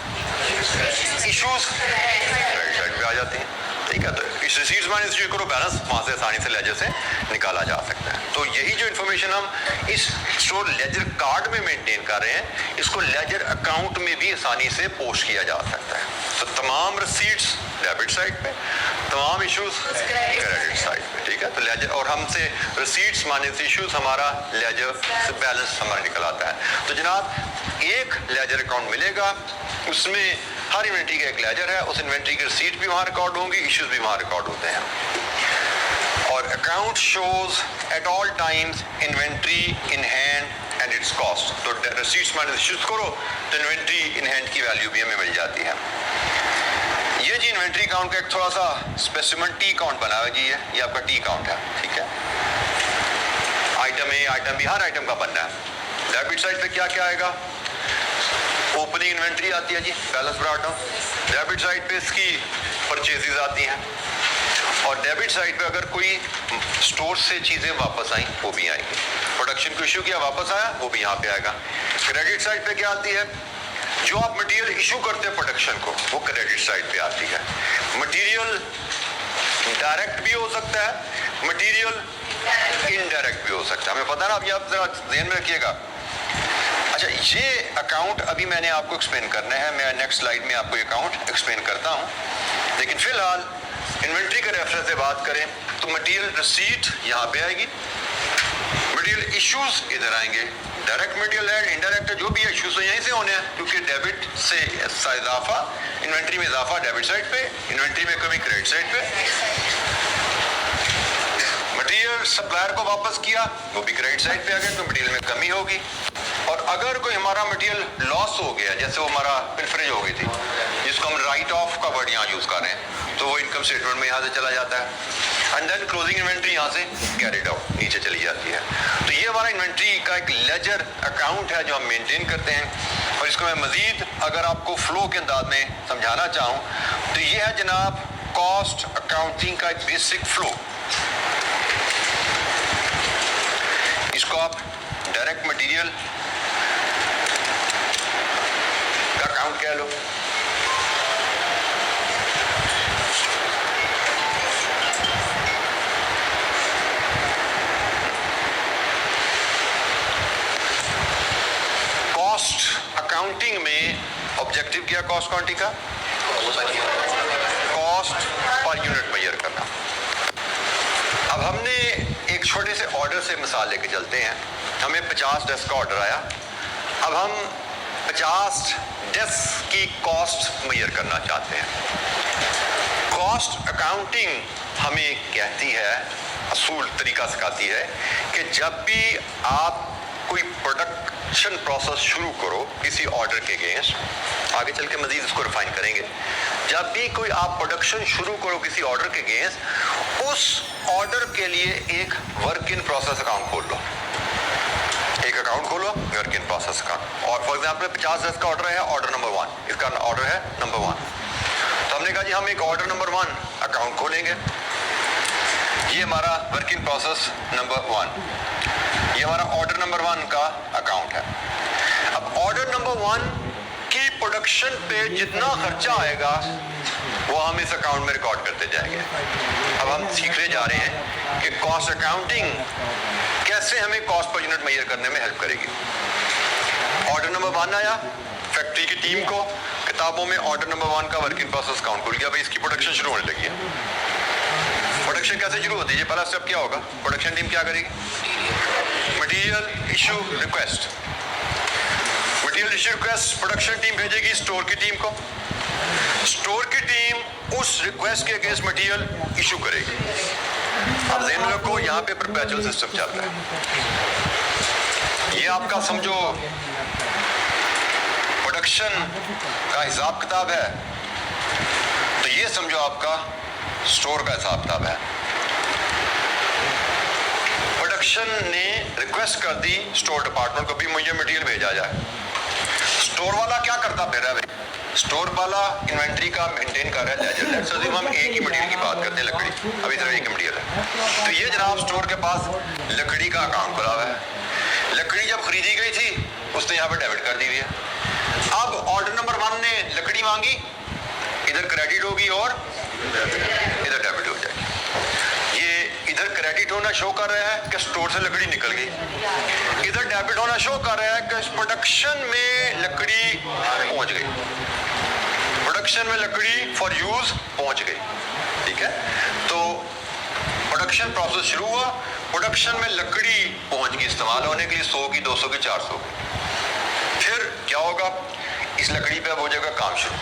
इश्यूज क्रेडिट साइड पे आ जाती हैं, ठीक है। तो इस रिसीट्स माइनस इश्यू करो, बैलेंस वहां से आसानी से लेजर से निकाला जा सकता है। तो यही जो इन्फॉर्मेशन हम इस स्टोर लेजर कार्ड में मेंटेन कर रहे हैं, इसको लेजर अकाउंट में भी आसानी से पोस्ट किया जा सकता है। तो तमाम रिसीट्स डेबिट साइड पे, तमाम इश्यूज क्रेडिट साइड पे, ठीक है। तो लेजर और हमसे रिसीट्स माइनस इश्यूज हमारा लेजर से बैलेंस हमारा निकल आता है। तो जनाब एक लेजर अकाउंट मिलेगा, उसमें हर इन्वेंट्री का एक लेजर है, उस इन्वेंट्री की रिसीट भी वहां रिकॉर्ड होंगी, इश्यूज भी वहां रिकॉर्ड होते हैं। और account shows at all times inventory in hand and it's cost. तो रिसीट्स माइनस इश्यूज करो तो इन्वेंट्री इन हैंड की वैल्यू भी हमें मिल जाती है। ये जी इन्वेंट्री अकाउंट का एक थोड़ा सा स्पेसिमन टी अकाउंट बना हुआ जी, ये आपका टी अकाउंट है, ठीक है। आइटम ए, आइटम बी, हर आइटम का बनना है। डेबिट साइड पे क्या क्या आएगा? ओपनिंग इन्वेंट्री आती है जी, balance brought down. Debit side पे इसकी परचेजेस आती हैं, और डेबिट साइड पे अगर कोई स्टोर से चीजें वापस आई वो भी आएंगी। प्रोडक्शन को इश्यू किया, वापस आया, वो भी यहाँ पे आएगा। क्रेडिट साइड पे क्या आती है? जो आप मटेरियल इशू करते हैं प्रोडक्शन को, वो क्रेडिट साइड पे आती है। मटेरियल डायरेक्ट भी हो सकता है, मटेरियल इनडायरेक्ट भी हो सकता है, हमें पता ना। अभी आप जरा ध्यान में रखिएगा। अच्छा, ये अकाउंट अभी मैंने आपको एक्सप्लेन करना है, मैं नेक्स्ट स्लाइड में आपको अकाउंट एक्सप्लेन करता हूं। लेकिन फिलहाल इन्वेंट्री के रेफरेंस से बात करें तो मटेरियल रिसीट यहाँ पे आएगी, मटेरियल इश्यूज इधर आएंगे। डायरेक्ट मटेरियल है, इनडायरेक्ट है, जो भी इश्यूज तो यहीं से होने हैं, क्योंकि डेबिट से इजाफा, इन्वेंट्री में इजाफा डेबिट साइड पे, इन्वेंट्री में कमी क्रेडिट साइड पे। मटेरियल सप्लायर को वापस किया, वो भी क्रेडिट साइड पे आ गया, तो मटेरियल में कमी होगी। और अगर कोई हमारा मटेरियल लॉस हो गया, जैसे वो हमारा पिलफरेज हो गई थी, जिसको हम राइट ऑफ का वर्ड यहाँ यूज कर रहे हैं, तो वो इनकम स्टेटमेंट में यहाँ से चला जाता है। एंड देन क्लोजिंग इन्वेंट्री यहाँ से कैरिड आउट नीचे चली जाती है। तो ये हमारा इन्वेंट्री का एक लेजर अकाउंट है जो हम मेंटेन करते हैं। और इसको मैं मजीद अगर आपको फ्लो के अंदाज में समझाना चाहूँ तो ये है जनाब कॉस्ट अकाउंटिंग का एक बेसिक फ्लो। इसको आप डायरेक्ट मटेरियल का अकाउंट कह लो, कॉस्ट अकाउंटिंग में ऑब्जेक्टिव क्या कॉस्ट अकाउंटिंग का? कॉस्ट पर यूनिट मेजर करना। अब हमने एक छोटे से ऑर्डर से मिसाल लेके चलते हैं। हमें 50 डेस्क का ऑर्डर आया। अब हम 50 डेस्क की कॉस्ट मेजर करना चाहते हैं। कॉस्ट अकाउंटिंग हमें कहती है, असूल तरीका सिखाती है कि जब भी आप कोई प्रोडक्ट प्रोडक्शन प्रोसेस शुरू करो किसी ऑर्डर के अगेंस्ट, आगे चल के मजीद इसको रिफाइन करेंगे, जब भी कोई आप प्रोडक्शन शुरू करो किसी ऑर्डर के अगेंस्ट, उस ऑर्डर के लिए एक वर्क इन प्रोसेस अकाउंट खोल लो, एक अकाउंट खोलो वर्क इन प्रोसेस अकाउंट। और फॉर एग्जांपल 50 का ऑर्डर है, ऑर्डर नंबर 1, इसका ऑर्डर है नंबर 1, तो हमने कहा जी हम एक ऑर्डर नंबर 1 अकाउंट खोलेंगे, ये हमारा वर्क इन प्रोसेस नंबर 1, ये हमारा ऑर्डर नंबर 1 का अकाउंट है। अब ऑर्डर नंबर 1 की प्रोडक्शन पे जितना खर्चा आएगा वो हम इस अकाउंट में रिकॉर्ड करते जाएंगे। अब हम सीखने जा रहे हैं कि कॉस्ट अकाउंटिंग कैसे हमें कॉस्ट पर यूनिट मेजर करने में हेल्प करेगी। ऑर्डर नंबर 1 आया, फैक्ट्री की टीम को किताबों में ऑर्डर नंबर 1 का वर्क इन प्रोसेस अकाउंट खुल गया, भाई इसकी प्रोडक्शन शुरू होने लगी है। प्रोडक्शन कैसे शुरू होती है, पहला स्टेप क्या होगा, प्रोडक्शन टीम क्या करेगी, material issue request, material issue request production team भेजेगी स्टोर की टीम को, स्टोर की टीम उस रिक्वेस्ट के अगेंस्ट मटेरियल इशू करेगी। अब ध्यान रखो यहाँ पे परपेचुअल सिस्टम चल रहा है, ये आपका समझो प्रोडक्शन का हिसाब किताब है, तो ये समझो आपका स्टोर का हिसाब किताब है। प्रोडक्शन ने रिक्वेस्ट कर दी स्टोर डिपार्टमेंट को भी मुझे मटेरियल भेजा जाए, स्टोर वाला क्या करता फिर है भाई, स्टोर वाला इन्वेंट्री का मेंटेन कर रहा है लेजर। लेट्स अज्यूम हम एक ही मटेरियल की बात करते हैं, लकड़ी, अभी सिर्फ एक ही मटेरियल है, तो ये जनाब स्टोर के पास लकड़ी का अकाउंट खुला हुआ है, लकड़ी जब खरीदी गई थी उसने यहाँ पे डेबिट कर दी हुई है। अब ऑर्डर नंबर 1 ने लकड़ी मांगी, इधर क्रेडिट होगी और इधर डेबिट हो जाएगी। ये इधर क्रेडिट होना शो कर रहा है कि स्टोर से लकड़ी निकल गई, इधर डेबिट होना शो कर रहा है कि प्रोडक्शन में लकड़ी पहुंच गई, प्रोडक्शन में लकड़ी फॉर यूज पहुंच गई, ठीक है। तो प्रोडक्शन प्रोसेस शुरू हुआ, प्रोडक्शन में लकड़ी पहुंच गई इस्तेमाल होने के लिए 100 की, 200 की, 400 की। फिर क्या होगा, इस लकड़ी पे अब हो जाएगा काम शुरू,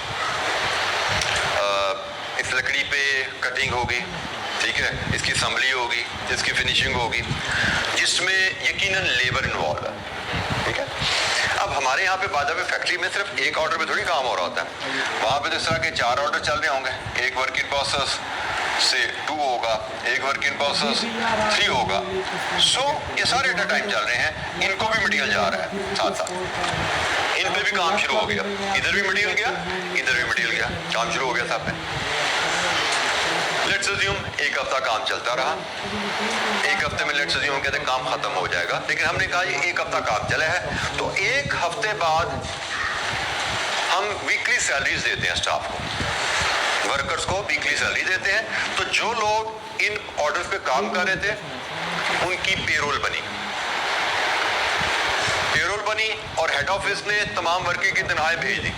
इस लकड़ी पे कटिंग होगी, ठीक है, इसकी असेंबली होगी, इसकी फिनिशिंग होगी, जिसमें यकीनन लेबर इन्वॉल्व है, ठीक है। अब हमारे यहाँ पे बादा पे फैक्ट्री में सिर्फ एक ऑर्डर पे थोड़ी काम हो रहा होता है, वहाँ पे तो इस तरह के 4 ऑर्डर चल रहे होंगे, एक वर्क इन प्रोसेस से 2 होगा, एक वर्क इन प्रोसेस 3 होगा, सो ये सारे एट अ टाइम चल रहे हैं, इनको भी मटेरियल जा रहा है साथ साथ, इन पे भी काम शुरू हो गया, इधर भी मटेरियल गया, इधर भी मटेरियल गया, काम शुरू हो गया सब पे। लेट्स अज्यूम एक हफ्ता काम चलता रहा, एक हफ्ते में लेट्स अज्यूम कहते हैं काम खत्म हो जाएगा, लेकिन हमने कहा ये एक हफ्ता काम चला है, तो एक हफ्ते बाद हम वीकली सैलरीज देते हैं स्टाफ को, वर्कर्स को वीकली सैलरी देते हैं। तो जो लोग इन ऑर्डर्स पे काम कर रहे थे उनकी पेरोल बनी, और हेड ऑफिस ने तमाम वर्कर की तनख्वाहें भेज दी,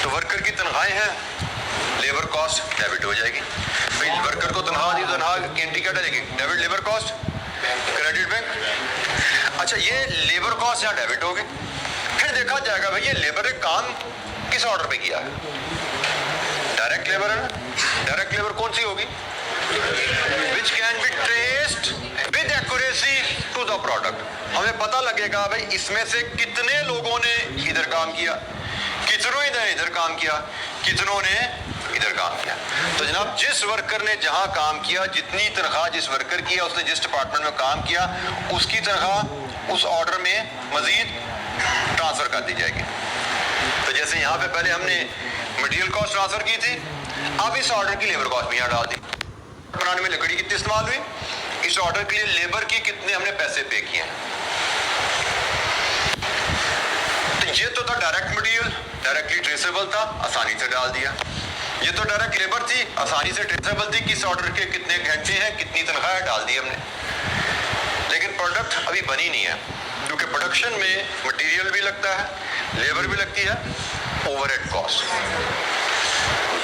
तो वर्कर की तनख्वाहें हैं, लेबर कॉस्ट डेबिट हो जाएगी, भाई वर्कर को तनख्वाह दी, तनख्वाह की एंट्री क्या डालेगी, debit labour cost, credit bank. अच्छा ये लेबर कॉस्ट यहाँ डेबिट होगी, फिर देखा जाएगा भाई ये लेबर ने काम किस ऑर्डर पे किया है, डायरेक्ट लेबर है ना, डायरेक्ट लेबर कौन सी होगी, which can be traced with accuracy to the product, हमें पता लगेगा भाई इसमें से कितने लोगों ने इधर काम किया, कितनों ने इधर काम किया, कितनों ने इधर काम किया। तो जनाब जिस वर्कर ने जहां काम किया, जितनी तनख्वाह जिस वर्कर की है, उसने जिस डिपार्टमेंट में काम किया, उसकी तनख्वाह उस ऑर्डर में मजीद ट्रांसफर कर दी जाएगी। तो जैसे यहाँ पे पहले हमने मटेरियल कॉस्ट ट्रांसफर की थी, अब इस ऑर्डर की लेबर कॉस्ट भी यहाँ डाल दी, बनाने में लकड़ी कितनी इस्तेमाल हुई, इस ऑर्डर के लिए लेबर की कितने हमने पैसे पे किए हैं। तो ये तो था डायरेक्ट मटेरियल, डायरेक्टली ट्रेसेबल था, आसानी से डाल दिया। ये तो डायरेक्ट लेबर थी, आसानी से ट्रेसेबल थी, किस ऑर्डर के कितने घंटे हैं, कितनी तनख्वाह है, डाल दी हमने। लेकिन प्रोडक्ट अभी बनी नहीं है, क्योंकि प्रोडक्शन में मटेरियल भी लगता है, लेबर भी लगती है, ओवरहेड कॉस्ट,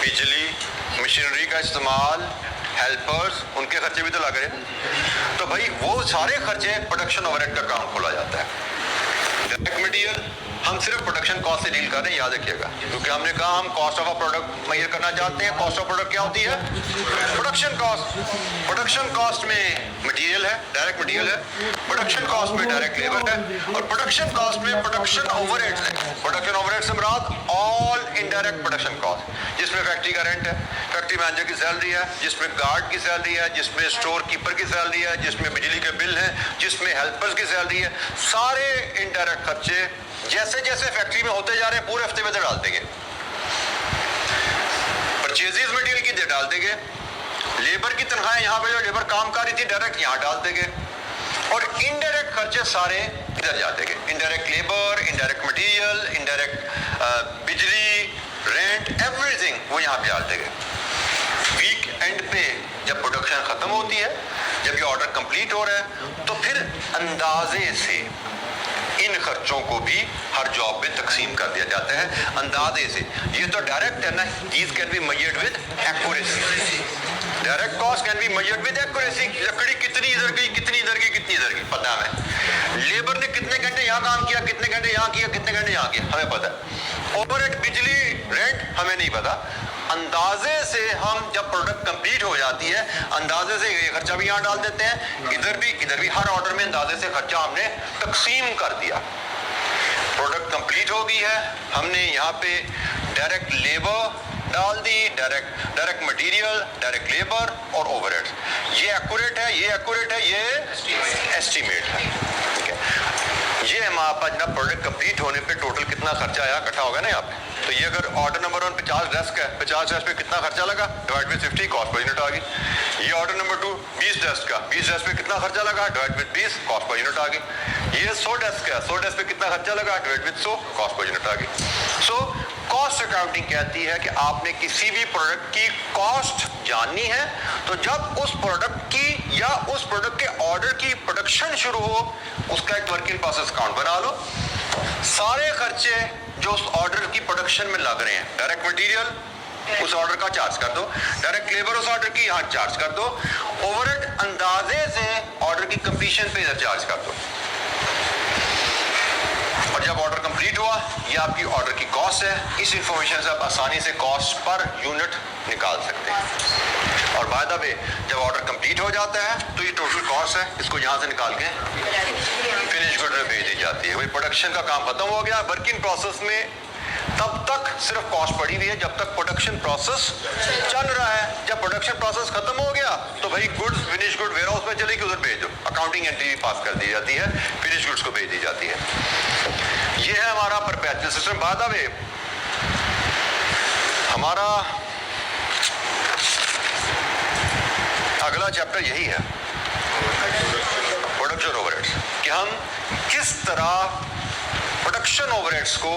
बिजली, मशीनरी का इस्तेमाल, हेल्पर्स, उनके खर्चे भी तो लग रहे हैं। तो भाई वो सारे खर्चे प्रोडक्शन ओवरहेड का काम खोला जाता है। डायरेक्ट मटेरियल हम सिर्फ प्रोडक्शन कॉस्ट से डील कर रहे हैं, याद रखिएगा, क्योंकि हमने कहा हम cost of a product measure करना चाहते हैं। कॉस्ट ऑफ प्रोडक्ट क्या होती है? Production cost. प्रोडक्शन कॉस्ट में मटेरियल है, डायरेक्ट मटेरियल है, प्रोडक्शन कॉस्ट में डायरेक्ट लेबर है, और प्रोडक्शन कॉस्ट में प्रोडक्शन ओवरहेड्स है। प्रोडक्शन ओवरहेड्स से मुराद ऑल इनडायरेक्ट प्रोडक्शन कॉस्ट, जिसमें फैक्ट्री का रेंट है, फैक्ट्री मैनेजर की सैलरी है, जिसमें गार्ड की सैलरी है, जिसमें स्टोर कीपर की सैलरी है, जिसमें बिजली के बिल हैं, जिसमें हेल्पर्स की सैलरी है। सारे इनडायरेक्ट खर्चे जैसे जैसे फैक्ट्री में होते जा रहे हैं पूरे हफ्ते में डाल देंगे। परचेजेस मटेरियल की डाल देंगे, लेबर की तनख्वाहें यहाँ पे जो लेबर काम कर रही थी डायरेक्ट यहाँ डाल देंगे, और इनडायरेक्ट खर्चे सारे इधर जा देंगे। Indirect labour, indirect material, indirect बिजली, रेंट, एवरीथिंग वो यहाँ पे डाल देंगे। वीक एंड पे जब प्रोडक्शन खत्म होती है, जब ये ऑर्डर कंप्लीट हो रहा है, तो फिर अंदाजे से इन खर्चों को भी हर जॉब में तकसीम कर दिया जाता है अंदाजे से। ये तो डायरेक्ट है ना, these can be measured with accuracy. Direct cost can be measured with accuracy. लकड़ी कितनी इधर गई, कितनी इधर गई, कितनी इधर गई पता है। लेबर ने कितने घंटे यहाँ काम किया, कितने घंटे यहाँ किया, कितने घंटे यहाँ किया, हमें पता है। ओवरहेड, बिजली, रेंट हमें नहीं पता। अंदाजे से हम जब प्रोडक्ट कंप्लीट हो जाती है, अंदाजे से ये खर्चा भी यहाँ डाल देते हैं, इधर भी, हर ऑर्डर में अंदाजे से खर्चा हमने तकसीम कर दिया। प्रोडक्ट कंप्लीट हो गई है, हमने यहाँ पे डायरेक्ट लेबर डाल दी, डायरेक्ट मटेरियल, डायरेक्ट लेबर और ओवरहेड्स। ये एक्यूरेट है, ये एक्यूरेट है, ये एस्टीमेट है। ठीक है, ये हमारे पास जब प्रोडक्ट कंप्लीट होने पे टोटल कितना खर्चा आया इकट्ठा होगा ना यहाँ पे। तो ये अगर ऑर्डर नंबर 1 50 डेस्क है, 50 डेस्क पे कितना खर्चा लगा, divide by 50 cost per unit आ गई। ये ऑर्डर नंबर 2 20 डेस्क का, 20 डेस्क पे कितना खर्चा लगा, divide by 20 cost per unit आ गई। ये 100 डेस्क का, 100 डेस्क पे कितना खर्चा लगा, divide by 100 cost per unit आ गई। सो कॉस्ट अकाउंटिंग कहती है कि आपने किसी भी प्रोडक्ट की कॉस्ट जाननी है, तो जब उस प्रोडक्ट की या उस प्रोडक्ट के ऑर्डर की प्रोडक्शन शुरू हो, उसका एक वर्क इन प्रोसेस अकाउंट बना लो। सारे खर्चे जो उस ऑर्डर की प्रोडक्शन में लग रहे हैं, डायरेक्ट मटेरियल उस ऑर्डर का चार्ज कर दो, डायरेक्ट लेबर उस ऑर्डर की यहाँ चार्ज कर दो, ओवरहेड अंदाजे से ऑर्डर की कंप्लीशन पे इधर चार्ज कर दो, और जब ऑर्डर कंप्लीट हुआ, ये आपकी ऑर्डर की कॉस्ट है। इस इंफॉर्मेशन से आप आसानी से कॉस्ट पर यूनिट निकाल सकते हैं। और बाय द वे जब ऑर्डर कंप्लीट हो जाता है तो ये टोटल कॉस्ट है, इसको यहाँ से निकाल के फिनिश गुड में भेज दी जाती है। वही प्रोडक्शन का काम खत्म हो गया। वर्क इन प्रोसेस में तब तक सिर्फ कॉस्ट पड़ी हुई है जब तक प्रोडक्शन प्रोसेस चल रहा है। जब प्रोडक्शन प्रोसेस खत्म हो गया तो भाई goods, finish good warehouse में चले कि उधर भेज दो, अकाउंटिंग एंट्री पास कर दी जाती है, फिनिश गुड्स को भेज दी जाती है। ये है हमारा परपेचुअल सिस्टम। बाय द वे हमारा अगला चैप्टर यही है, प्रोडक्शन ओवरहेड्स, कि हम किस तरह प्रोडक्शन ओवरहेड्स को,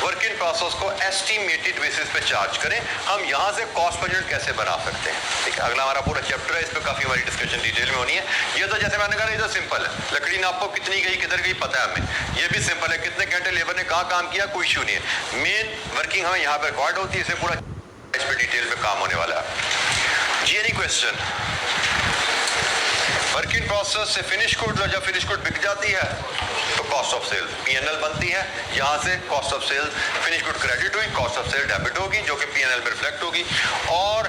वर्क इन प्रोसेस को एस्टिमेटेड बेसिस पे चार्ज करें, हम यहां से कॉस्ट पर यूनिट कैसे बना सकते हैं। ठीक है, अगला हमारा पूरा चैप्टर है, इस पर काफी हमारी डिस्कशन डिटेल में होनी है। ये तो जैसे मैंने कहा, ये तो सिंपल है, लकड़ी नापो कितनी गई, किधर गई पता है हमें, ये भी सिंपल है, कितने घंटे लेबर ने कहाँ काम किया, कोई इशू नहीं है। मेन वर्किंग हमें यहाँ पर रिकॉर्ड होती है, इसे पूरा इस पर डिटेल में काम होने वाला है। जी any question? Work in process से फिनिश गुड, जब फिनिश गुड बिक जाती है तो कॉस्ट ऑफ सेल पीएनएल बनती है। यहाँ से cost of sale, finish good credit हुई, कॉस्ट ऑफ सेल डेबिट होगी जो कि पीएनएल में रिफ्लेक्ट होगी। और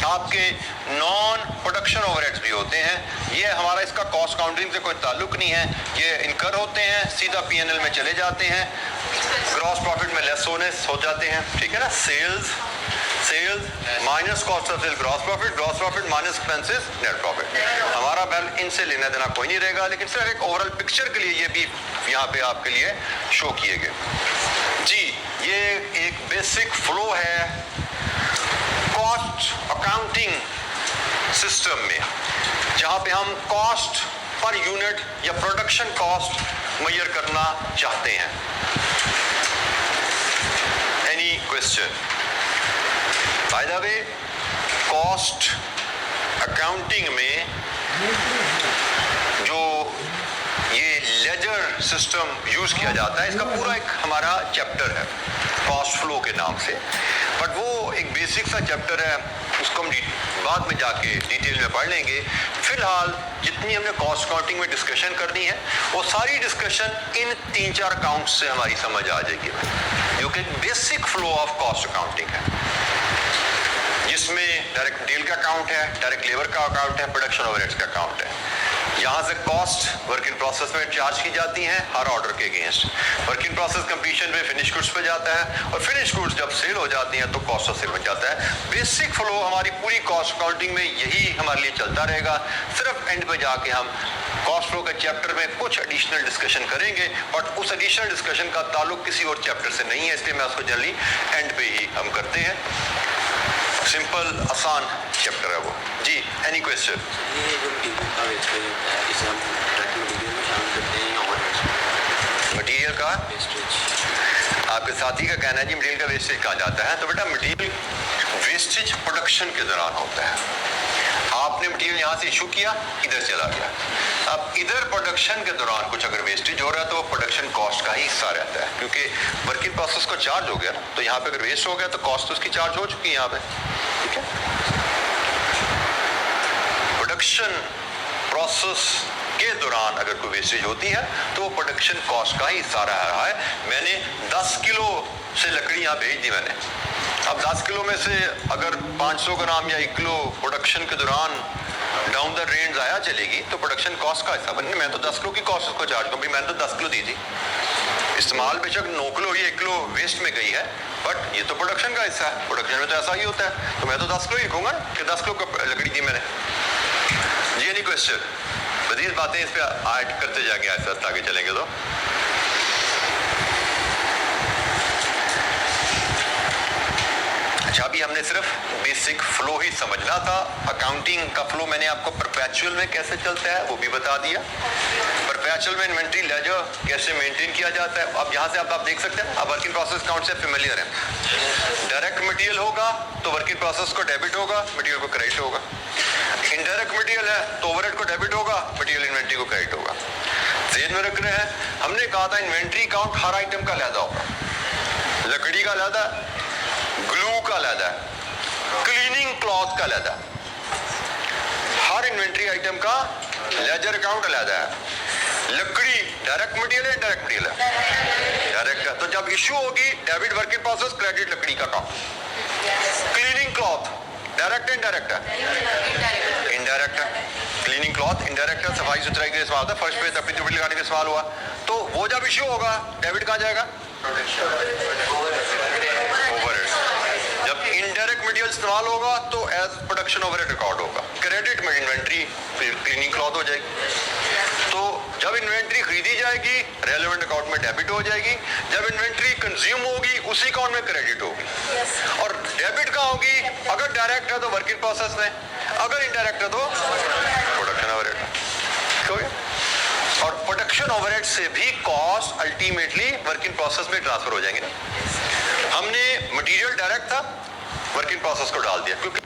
आपके नॉन प्रोडक्शन ओवरहेड्स भी होते हैं, ये हमारा इसका कॉस्ट काउंटिंग से कोई ताल्लुक नहीं है, ये इनकर होते हैं, सीधा पीएनएल में चले जाते हैं, ग्रॉस प्रॉफिट में लेस हो जाते हैं। ठीक है ना, sales minus cost of sale gross profit minus expenses net profit. हमारा बैल इनसे लेना देना कोई नहीं रहेगा, लेकिन सिर्फ एक ओवरऑल पिक्चर के लिए ये भी यहाँ पे आपके लिए शो किए गए। जी, ये एक बेसिक फ्लो है कॉस्ट अकाउंटिंग सिस्टम में, जहाँ पे हम कॉस्ट पर यूनिट या प्रोडक्शन कॉस्ट मेजर करना चाहते हैं। Any question? Bye the way, cost accounting में जो ये लेजर सिस्टम यूज किया जाता है, इसका पूरा एक हमारा चैप्टर है कॉस्ट फ्लो के नाम से, बट वो एक बेसिक सा चैप्टर है, उसको हम बाद में जाके डिटेल में पढ़ लेंगे। फिलहाल जितनी हमने कॉस्ट अकाउंटिंग में डिस्कशन करनी है वो सारी डिस्कशन इन 3-4 अकाउंट्स से हमारी समझ आ जाएगी, जो कि basic flow of cost accounting है, जिसमें डायरेक्ट मटेरियल का अकाउंट है, डायरेक्ट लेबर का अकाउंट है, प्रोडक्शन ओवरहेड्स का अकाउंट है। यहाँ से कॉस्ट वर्क इन प्रोसेस में चार्ज की जाती है हर ऑर्डर के against, work in process completion में फिनिश गुड्स पे जाता है, और फिनिश गुड्स जब सेल हो जाती हैं तो कॉस्ट ऑफ सेल बन जाता है। बेसिक फ्लो हमारी पूरी कॉस्ट अकाउंटिंग में यही हमारे लिए चलता रहेगा। सिर्फ एंड पे जाके हम कॉस्ट फ्लो के चैप्टर में कुछ एडिशनल डिस्कशन करेंगे, बट उस एडिशनल डिस्कशन का ताल्लुक किसी और चैप्टर से नहीं है, इसलिए मैं उसको जनरली एंड पे ही हम करते हैं। सिंपल आसान चैप्टर है वो। जी, एनी क्वेश्चन? ये जो मटीरियल का वेस्टेज होता है इसे हम डायरेक्ट मटीरियल में शामिल करते हैं या ओवरहेड्स? मटीरियल का वेस्टेज आपके साथी का कहना है जी मटीरियल का वेस्टेज कहा जाता है, तो बेटा मटीरियल वेस्टेज प्रोडक्शन के दौरान होता है। आपने मटीरियल यहाँ से इशू किया, इधर चला गया, अब इधर प्रोडक्शन के दौरान कुछ अगर वेस्टेज हो रहा है तो वो प्रोडक्शन कॉस्ट का ही हिस्सा रहता है, क्योंकि वर्किंग प्रोसेस को चार्ज हो गया ना, तो यहाँ पे अगर वेस्ट हो गया तो कॉस्ट तो उसकी चार्ज हो चुकी है यहाँ पे, ठीक है। प्रोडक्शन प्रोसेस के दौरान अगर कोई वेस्टेज होती है तो वो प्रोडक्शन कॉस्ट का ही हिस्सा रहा है। मैंने 10 किलो से लकड़ी यहाँ भेज दी मैंने, अब 10 किलो में से अगर 500 ग्राम या 1 किलो प्रोडक्शन के दौरान डाउन द रेंज आया चलेगी तो प्रोडक्शन कॉस्ट का हिस्सा बने। मैं तो 10 किलो की कॉस्ट उसको चार्ज करूँ, मैंने तो 10 किलो दी थी, इस्तेमाल बेशक 9 किलो या 1 किलो वेस्ट में गई है, बट ये तो प्रोडक्शन का हिस्सा है, प्रोडक्शन में तो ऐसा ही होता है, तो मैं तो 10 किलो ही कहूँगा कि 10 किलो लकड़ी दी मैंने। जी, एनी क्वेश्चन? मज़ीद बातें इस पर ऐड करते जाएंगे, ऐसा आगे चलेंगे तो। अच्छा, अभी हमने सिर्फ बेसिक फ्लो ही समझना था। अकाउंटिंग का फ्लो मैंने आपको परपेचुअल में कैसे चलता है वो भी बता दिया। परपेचुअल में इन्वेंट्री लेजर कैसे मेंटेन किया जाता है, अब यहाँ से आप देख सकते हैं, अब वर्किंग प्रोसेस अकाउंट से फेमिलियर है। डायरेक्ट मटेरियल होगा तो वर्किंग प्रोसेस को डेबिट होगा, मटेरियल को क्रेडिट होगा। इनडायरेक्ट मटेरियल है तो ओवरहेड को डेबिट होगा, मटेरियल इन्वेंट्री को क्रेडिट होगा। ज़हन में रख रहे हैं, हमने कहा था इन्वेंट्री अकाउंट हर आइटम का अलग होगा, लकड़ी का अलग, ग्लू का अलग, क्लीनिंग क्लॉथ का अलग, हर इन्वेंट्री आइटम का लेजर अकाउंट अलग है। लकड़ी डायरेक्ट मटेरियल है, इनडायरेक्ट मटेरियल है, डायरेक्ट है, तो जब इशू होगी डेबिट वर्किंग प्रोसेस, क्रेडिट लकड़ी का अकाउंट। क्लीनिंग क्लॉथ डायरेक्ट है, इनडायरेक्ट है, इनडायरेक्ट है। क्लीनिंग क्लॉथ इनडायरेक्ट है, सफाई सुथराई के लिए इस्तेमाल होता है, फर्श पे तपड़ी तुपड़ी लगाने के इस्तेमाल हुआ, तो वो जब इशू होगा डेबिट कहाँ जाएगा? ओवरहेड। जब इनडायरेक्ट मटेरियल इस्तेमाल होगा तो एज प्रोडक्शन ओवरहेड रिकॉर्ड होगा। क्रेडिट में इन्वेंट्री क्लीनिंग क्लॉथ हो जाएगी, तो जब इन्वेंट्री खरीदी जाएगी रेलेवेंट अकाउंट में डेबिट हो जाएगी, जब इन्वेंट्री कंज्यूम होगी उसी अकाउंट में क्रेडिट होगी। और डेबिट कहाँ होगी? अगर डायरेक्ट है तो वर्किंग प्रोसेस में, अगर इनडायरेक्ट है तो प्रोडक्शन ओवरहेड। ठीक है, और प्रोडक्शन ओवरहेड से भी कॉस्ट अल्टीमेटली वर्किंग प्रोसेस में ट्रांसफर हो जाएंगे ना। हमने मटेरियल डायरेक्ट था, वर्किंग प्रोसेस को डाल दिया, क्योंकि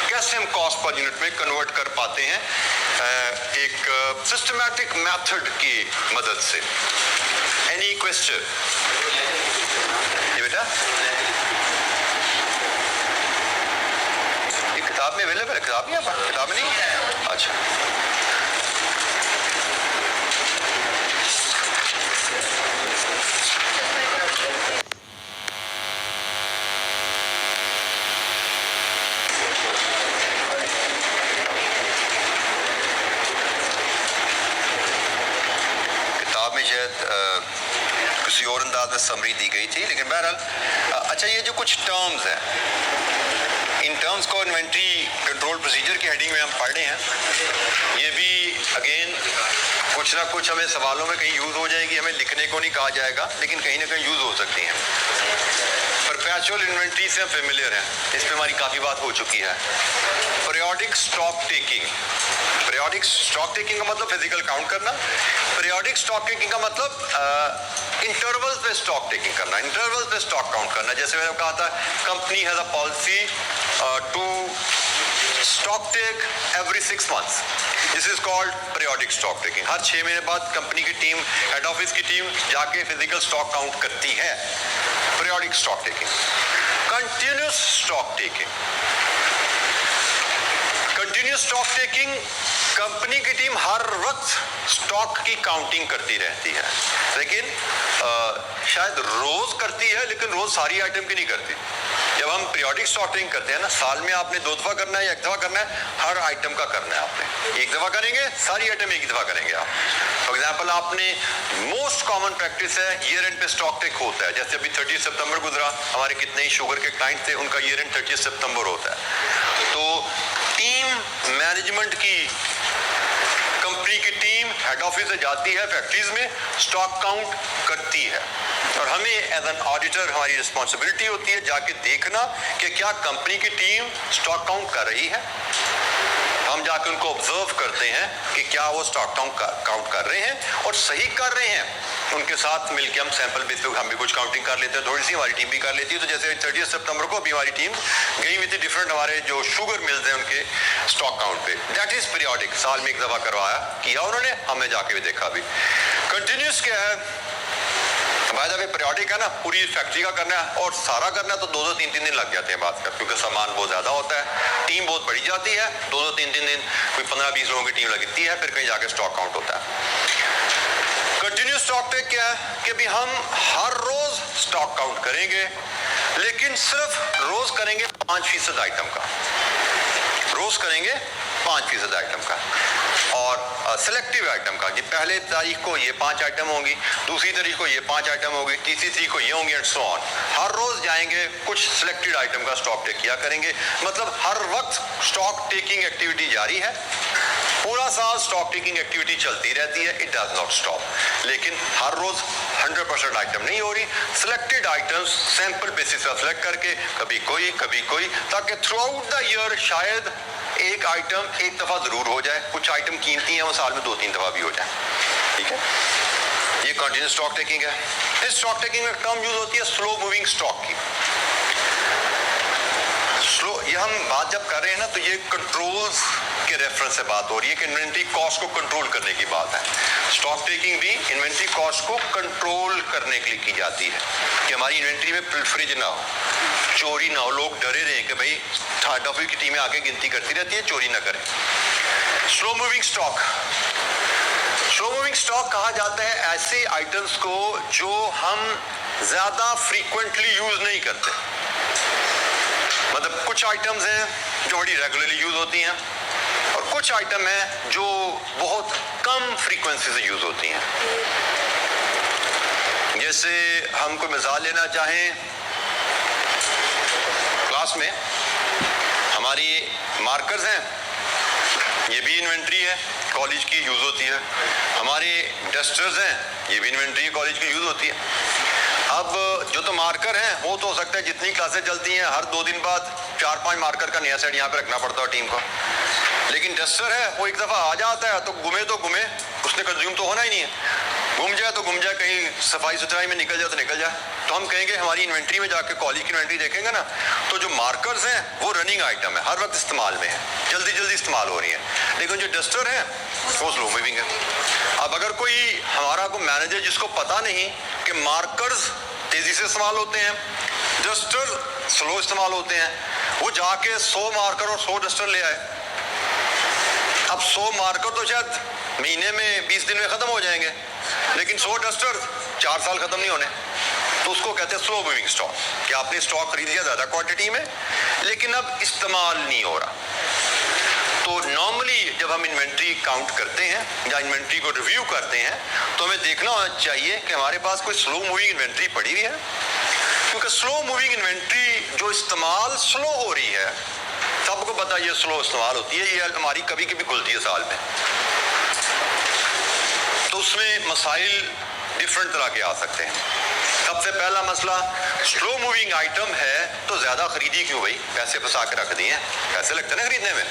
कैसे हम कॉस्ट पर यूनिट में कन्वर्ट कर पाते हैं एक सिस्टमैटिक मेथड की मदद से। Any question? ये बेटा ये किताब में अवेलेबल है? किताब नहीं है? किताब में नहीं? अच्छा, किसी और अंदाज में समरी दी गई थी, लेकिन बहरहाल अच्छा, ये जो कुछ टर्म्स हैं, इन टर्म्स को इन्वेंट्री कंट्रोल प्रोसीजर की हेडिंग में हम पढ़ रहे हैं। ये भी अगेन कुछ ना कुछ हमें सवालों में कहीं यूज़ हो जाएगी, हमें लिखने को नहीं कहा जाएगा, लेकिन कहीं ना कहीं यूज़ हो सकती हैं। परपेचुअल इन्वेंट्री से हम फेमिलियर हैं, इस पर हमारी काफ़ी बात हो चुकी है। Periodic stock taking. Periodic stock taking का मतलब फिजिकल काउंट करना, पीरियोडिक स्टॉक टेकिंग का मतलब इंटरवल पे स्टॉक टेकिंग करना, इंटरवल पे स्टॉक काउंट करना। जैसे मैंने कहा था, company has a policy to stock take every 6 months, this is called periodic stock taking. हर 6 महीने बाद कंपनी की टीम, हेड ऑफिस की टीम जाके फिजिकल स्टॉक काउंट करती है, periodic stock taking. Continuous stock taking, continuous stock taking, company की team हर वक्त स्टॉक की काउंटिंग करती रहती है, लेकिन शायद रोज करती है, लेकिन रोज सारी आइटम की नहीं करती। जब हम पीरियोडिक स्टॉक टेकिंग करते हैं ना, साल में आपने 2 दफा करना है या 1 दफा करना है, हर आइटम का करना है आपने। 1 दफा करेंगे, सारी आइटम 1 दफा करेंगे आप। फॉर एग्जाम्पल, आपने मोस्ट कॉमन प्रैक्टिस है ईयर एंड पे स्टॉक टेक होता है। जैसे अभी 30 सितंबर गुजरा, हमारे कितने ही शुगर के क्लाइंट थे, उनका ईयर एंड 30 सितंबर होता है। तो टीम मैनेजमेंट की, कंपनी की टीम हेड ऑफिस से जाती है फैक्ट्रीज में, स्टॉक काउंट करती है, और हमें एज एन ऑडिटर हमारी रिस्पॉन्सिबिलिटी होती है जाके देखना कि क्या कंपनी की टीम स्टॉक काउंट कर रही है। हम जाके उनको ऑब्जर्व करते हैं कि क्या वो स्टॉक काउंट कर रहे हैं और सही कर रहे हैं। उनके साथ मिलकर हम सैंपल बेस पे हम भी कुछ काउंटिंग कर लेते हैं, थोड़ी सी हमारी टीम भी कर लेती है। तो जैसे 30 सितंबर को अभी हमारी टीम गई हुई थी डिफरेंट हमारे जो शुगर मिल्स हैं उनके स्टॉक काउंट पे। दैट इज पीरियोडिक, साल में 1 दफा करवाया, किया उन्होंने, हमने जाके भी देखा भी। कंटिन्यूस क्या है, बाय द वे पीरियोडिक है ना, पूरी फैक्ट्री का करना है और सारा करना है तो 2-2, 3-3 दिन लग जाते हैं बात का, क्योंकि सामान बहुत ज्यादा होता है, टीम बहुत बढ़ी जाती है। 2-2, 3-3 दिन, कोई 15-20 लोगों की टीम लगती है, फिर कहीं जाके स्टॉक काउंट होता है। कंटिन्यूस स्टॉक टेक क्या है कि भी हम हर रोज स्टॉक काउंट करेंगे, लेकिन सिर्फ रोज करेंगे 5% आइटम का, रोज करेंगे 5% आइटम का, और सिलेक्टिव आइटम का। कि पहले तारीख को ये 5 आइटम होंगी, दूसरी तारीख को ये 5 आइटम होगी, तीसरी तारीख को ये होंगी, एंड सो ऑन। हर रोज जाएंगे, कुछ सिलेक्टेड आइटम का स्टॉक टेक किया करेंगे। मतलब हर वक्त स्टॉक टेकिंग एक्टिविटी जारी है, पूरा साल स्टॉक टेकिंग एक्टिविटी चलती रहती है, इट डज नॉट स्टॉप। लेकिन हर रोज 100% आइटम नहीं हो रही, सिलेक्टेड आइटम्स सैंपल बेसिस पर सिलेक्ट करके, कभी कोई, ताकि थ्रू आउट द ईयर शायद एक आइटम 1 दफा जरूर हो जाए। कुछ आइटम कीमती हैं, वो साल में 2-3 दफा भी हो जाए, ठीक है। ये कंटिन्यूस स्टॉक टेकिंग है। इस स्टॉक टेकिंग में टर्म यूज होती है स्लो मूविंग स्टॉक की। स्लो, ये हम बात जब कर रहे हैं ना, तो ये कंट्रोल्स के रेफरेंस से बात हो रही है कि इन्वेंट्री कॉस्ट को कंट्रोल करने की बात है। स्टॉक टेकिंग भी इन्वेंट्री कॉस्ट को कंट्रोल करने के लिए की जाती है कि हमारी इन्वेंट्री में पिलफरेज ना हो, चोरी ना हो, लोग डरे रहे कि भाई हेड ऑफिस की टीमें आगे गिनती करती रहती है, चोरी ना करें। Slow moving stock, slow moving stock कहा जाता है ऐसे आइटम्स को जो हम ज्यादा फ्रीक्वेंटली यूज नहीं करते। मतलब कुछ आइटम्स हैं जो बड़ी रेगुलरली यूज होती हैं, और कुछ आइटम हैं जो बहुत कम फ्रीक्वेंसी से यूज होती हैं। जैसे हम कोई मिसाल लेना चाहें, क्लास में हमारी मार्कर्स हैं, ये भी इन्वेंट्री है, कॉलेज की यूज होती है। हमारे डस्टर्स हैं, ये भी इन्वेंट्री कॉलेज की यूज होती है। अब जो तो मार्कर हैं, वो तो हो सकता है जितनी क्लासें चलती हैं हर 2 दिन बाद 4-5 मार्कर का नया सेट यहाँ पे रखना पड़ता है टीम को। लेकिन डस्टर है, वो 1 दफा आ जाता है तो गुमे, उसने कंज्यूम तो होना ही नहीं है। घूम जाए तो घूम जाए, कहीं सफाई सुथराई में निकल जाए तो निकल जाए। तो हम कहेंगे हमारी इन्वेंट्री में जाके कॉलेज की इन्वेंट्री देखेंगे ना, तो जो मार्कर्स हैं वो रनिंग आइटम है, हर वक्त इस्तेमाल में है, जल्दी इस्तेमाल हो रही है। लेकिन जो डस्टर है वो स्लो मूविंग है। अब अगर कोई हमारा को मैनेजर जिसको पता नहीं कि मार्कर्स तेजी से इस्तेमाल होते हैं, डस्टर स्लो इस्तेमाल होते हैं, वो जाके 100 मार्कर और 100 डस्टर ले आए। अब 100 मार्कर तो शायद महीने में 20 दिन में खत्म हो जाएंगे, लेकिन 100 डस्टर 4 साल खत्म नहीं होने। तो उसको कहते हैं स्लो मूविंग स्टॉक, कि आपने स्टॉक खरीद लिया ज्यादा क्वांटिटी में, लेकिन अब इस्तेमाल नहीं हो रहा। तो नॉर्मली जब हम इन्वेंट्री काउंट करते हैं या इन्वेंट्री को रिव्यू करते हैं, तो हमें देखना होना चाहिए कि हमारे पास कोई स्लो मूविंग इन्वेंट्री पड़ी हुई है, क्योंकि स्लो मूविंग इन्वेंट्री जो इस्तेमाल स्लो हो रही है, सबको पता ये स्लो इस्तेमाल होती है, ये हमारी कभी कभी खुलती है साल में, तो उसमें मसाइल डिफरेंट तरह के आ सकते हैं। सबसे पहला मसला, स्लो मूविंग आइटम है तो ज्यादा खरीदी क्यों भाई, पैसे फंसा के रख दिए, पैसे लगते ना खरीदने में,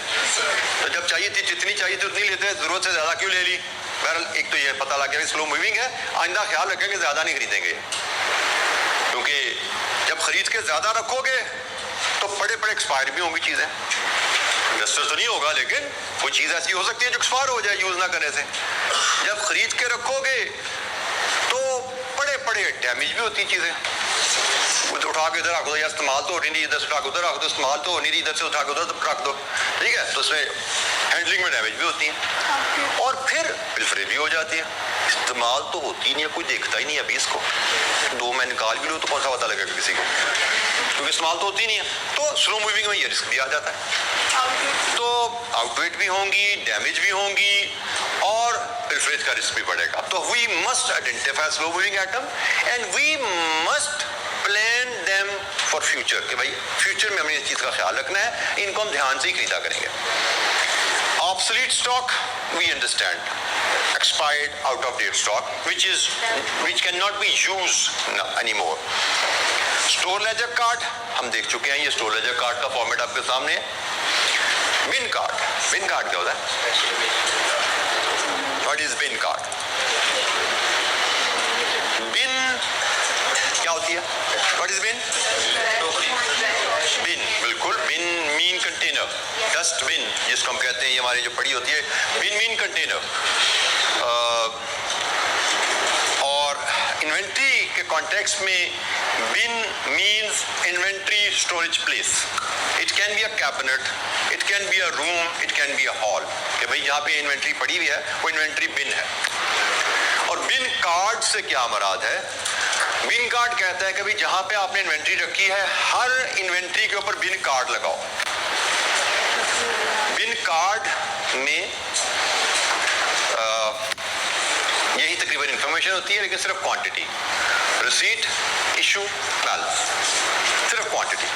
तो जब चाहिए थी जितनी चाहिए थी उतनी लेते हैं, जरूरत से ज्यादा क्यों ले ली। बहरहाल एक तो ये पता लग गया स्लो मूविंग है, आइंदा ख्याल रखेंगे ज्यादा नहीं खरीदेंगे, क्योंकि जब खरीद के ज्यादा रखोगे तो बड़े बड़े एक्सपायर भी होंगी चीजें। इन्वेस्टर तो नहीं होगा, लेकिन कोई चीज ऐसी हो सकती है जो एक्सपायर हो जाए यूज ना करने से। जब खरीद के रखोगे तो बड़े बड़े डैमेज भी होती चीजें, उठा के इधर रख दो, यार इस्तेमाल तो हो नहीं रही, इधर से उठा के उधर रख दो, इस्तेमाल तो हो नहीं रही, इधर से उठा के उधर रख दो, ठीक है, तो उसमें हैंडलिंग में डैमेज भी होती है और फिर पिलफरे भी हो जाती है। इस्तेमाल तो होती नहीं है, कोई देखता ही नहीं है अभी इसको, 2 मैं निकाल भी लूँ तो कौन सा पता लगेगा किसी को, क्योंकि इस्तेमाल तो होती नहीं है। तो स्लो मूविंग में ये रिस्क भी आ जाता है, तो आउटवेट भी होंगी, डैमेज भी होंगी और पिलफरेज का रिस्क भी बढ़ेगा। तो we must identify slow moving item and we must plan them for future, कि भाई फ्यूचर में हमें इस चीज का ख्याल रखना है, इनको हम ध्यान से ही खरीदा करेंगे। Obsolete stock we understand, expired out of date stock which cannot be used anymore. Store laser card हम देख चुके हैं, ये स्टोर लेजर कार्ड का फॉर्मेट आपके सामने है। बिन कार्ड, बिन कार्ड क्या होता है, व्हाट इज बिन कार्ड? बिन क्या होती है, व्हाट इज बिन? बिन, बिल्कुल, बिन मीन कंटेनर, डस्टबिन जिसको हम कहते हैं, ये हमारी जो पड़ी होती है, बिन मीन कंटेनर। और इन्वेंट्री के कॉन्टेक्स्ट में bin means inventory storage place. It can be a cabinet, it can be a room, it can be a hall, कि भाई जहाँ पे इन्वेंट्री पड़ी हुई है वो इन्वेंट्री बिन है। और बिन कार्ड से क्या मुराद है? बिन कार्ड कहता है कि भाई जहाँ पे आपने इन्वेंट्री रखी है हर इन्वेंट्री के ऊपर बिन कार्ड लगाओ। बिन कार्ड में यही तकरीबन इंफॉर्मेशन होती है, लेकिन सिर्फ क्वांटिटी, रिसीट, इशू, बैलेंस, सिर्फ क्वांटिटी।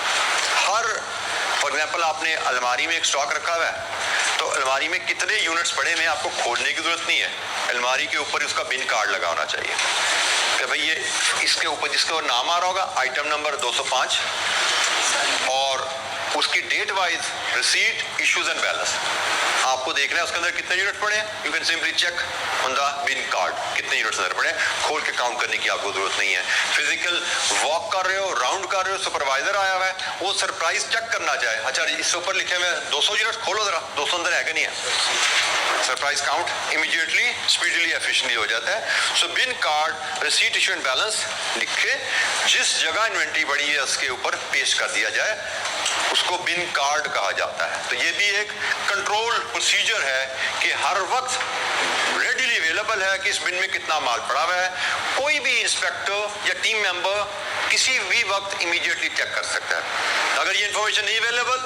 हर फॉर एग्जांपल आपने अलमारी में एक स्टॉक रखा हुआ है, तो अलमारी में कितने यूनिट्स पड़े हुए हैं आपको खोलने की जरूरत नहीं है, अलमारी के ऊपर उसका बिन कार्ड लगा होना चाहिए कि भाई ये इसके ऊपर जिसके ऊपर नाम आ रहा होगा आइटम नंबर 205 और उसकी date wise receipt, issues and balance आपको देखना है, उसके अंदर कितने यूनिट पड़े हैं। You can simply check on the bin card कितने यूनिट्स अंदर पड़े हैं, खोल के काउंट करने की आपको जरूरत नहीं है। फिजिकल वॉक कर रहे हो, राउंड कर रहे हो, सुपरवाइजर आया हुआ है, वो सरप्राइज चेक करना चाहे, अच्छा इसके ऊपर लिखे हुए 200 यूनिट, खोलो जरा 200 अंदर है कि नहीं है, surprise count immediately speedily efficiently हो जाता है। So bin card, receipt, issue and balance लिख के जिस जगह इन्वेंट्री बड़ी है उसके ऊपर पेश कर दिया जाए, उसको बिन कार्ड कहा जाता है। तो ये भी एक कंट्रोल प्रोसीजर है कि हर वक्त रेडीली अवेलेबल है कि इस बिन में कितना माल पड़ा हुआ है, कोई भी इंस्पेक्टर या टीम मेंबर किसी भी वक्त इमीडिएटली चेक कर सकता है। अगर ये इंफॉर्मेशन नहीं अवेलेबल,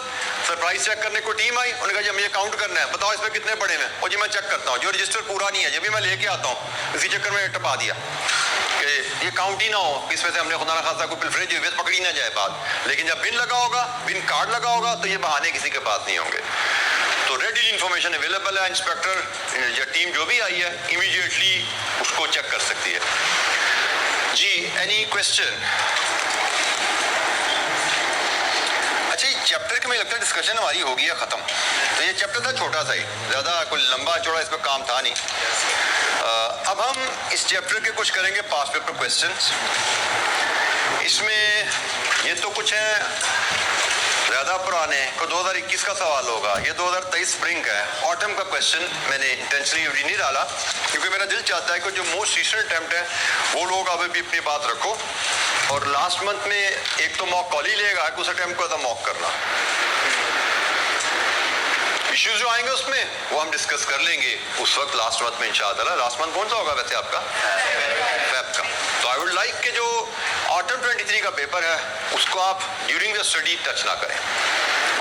सरप्राइज चेक करने को टीम आई, उन्होंने कहा जी मुझे काउंट करना है, बताओ इसमें कितने पड़े हैं, और जी मैं चेक करता हूँ, जो रजिस्टर पूरा नहीं है, जब भी मैं लेके आता हूँ इसी चक्कर में टपा दिया कि ये काउंट ही ना हो, इसमें से हमने खुदा ना खासा कोई पिलफरेज हुई पकड़ी ना जाए बात। लेकिन जब बिन लगा होगा, बिन कार्ड लगा होगा, तो ये बहाने किसी के पास नहीं होंगे। तो रेडीली इंफॉर्मेशन अवेलेबल है, इंस्पेक्टर या टीम जो भी आई है इमीडिएटली उसको चेक कर सकती है। जी एनी क्वेश्चन? अच्छा ये चैप्टर के मुझे लगता है डिस्कशन हमारी हो गई है खत्म। तो ये चैप्टर था छोटा सा ही, ज़्यादा कोई लंबा चौड़ा इस पर काम था नहीं। अब हम इस चैप्टर के कुछ करेंगे पास्ट पेपर क्वेश्चंस। इसमें ये तो कुछ है ज़्यादा पुराने, को 2021 का सवाल होगा, ये 2023 स्प्रिंग का है। ऑटम का क्वेश्चन मैंने इंटेंशनली नहीं डाला क्योंकि मेरा दिल चाहता है कि जो मोस्ट रिसेंट अटेम्प्ट है वो लोग अभी भी अपनी बात रखो, और लास्ट मंथ में एक तो मॉक कॉल ही लेगा, उस अटेम्प्ट को मॉक करना। इश्यूज जो आएंगे उसमें वो हम डिस्कस कर लेंगे उस वक्त लास्ट मंथ में इंशाअल्लाह। लास्ट मंथ कौन सा होगा वैसे आपका? फेब का। तो आई वुड लाइक कि जो ऑटम 23 का पेपर है उसको आप ड्यूरिंग द स्टडी टच ना करें,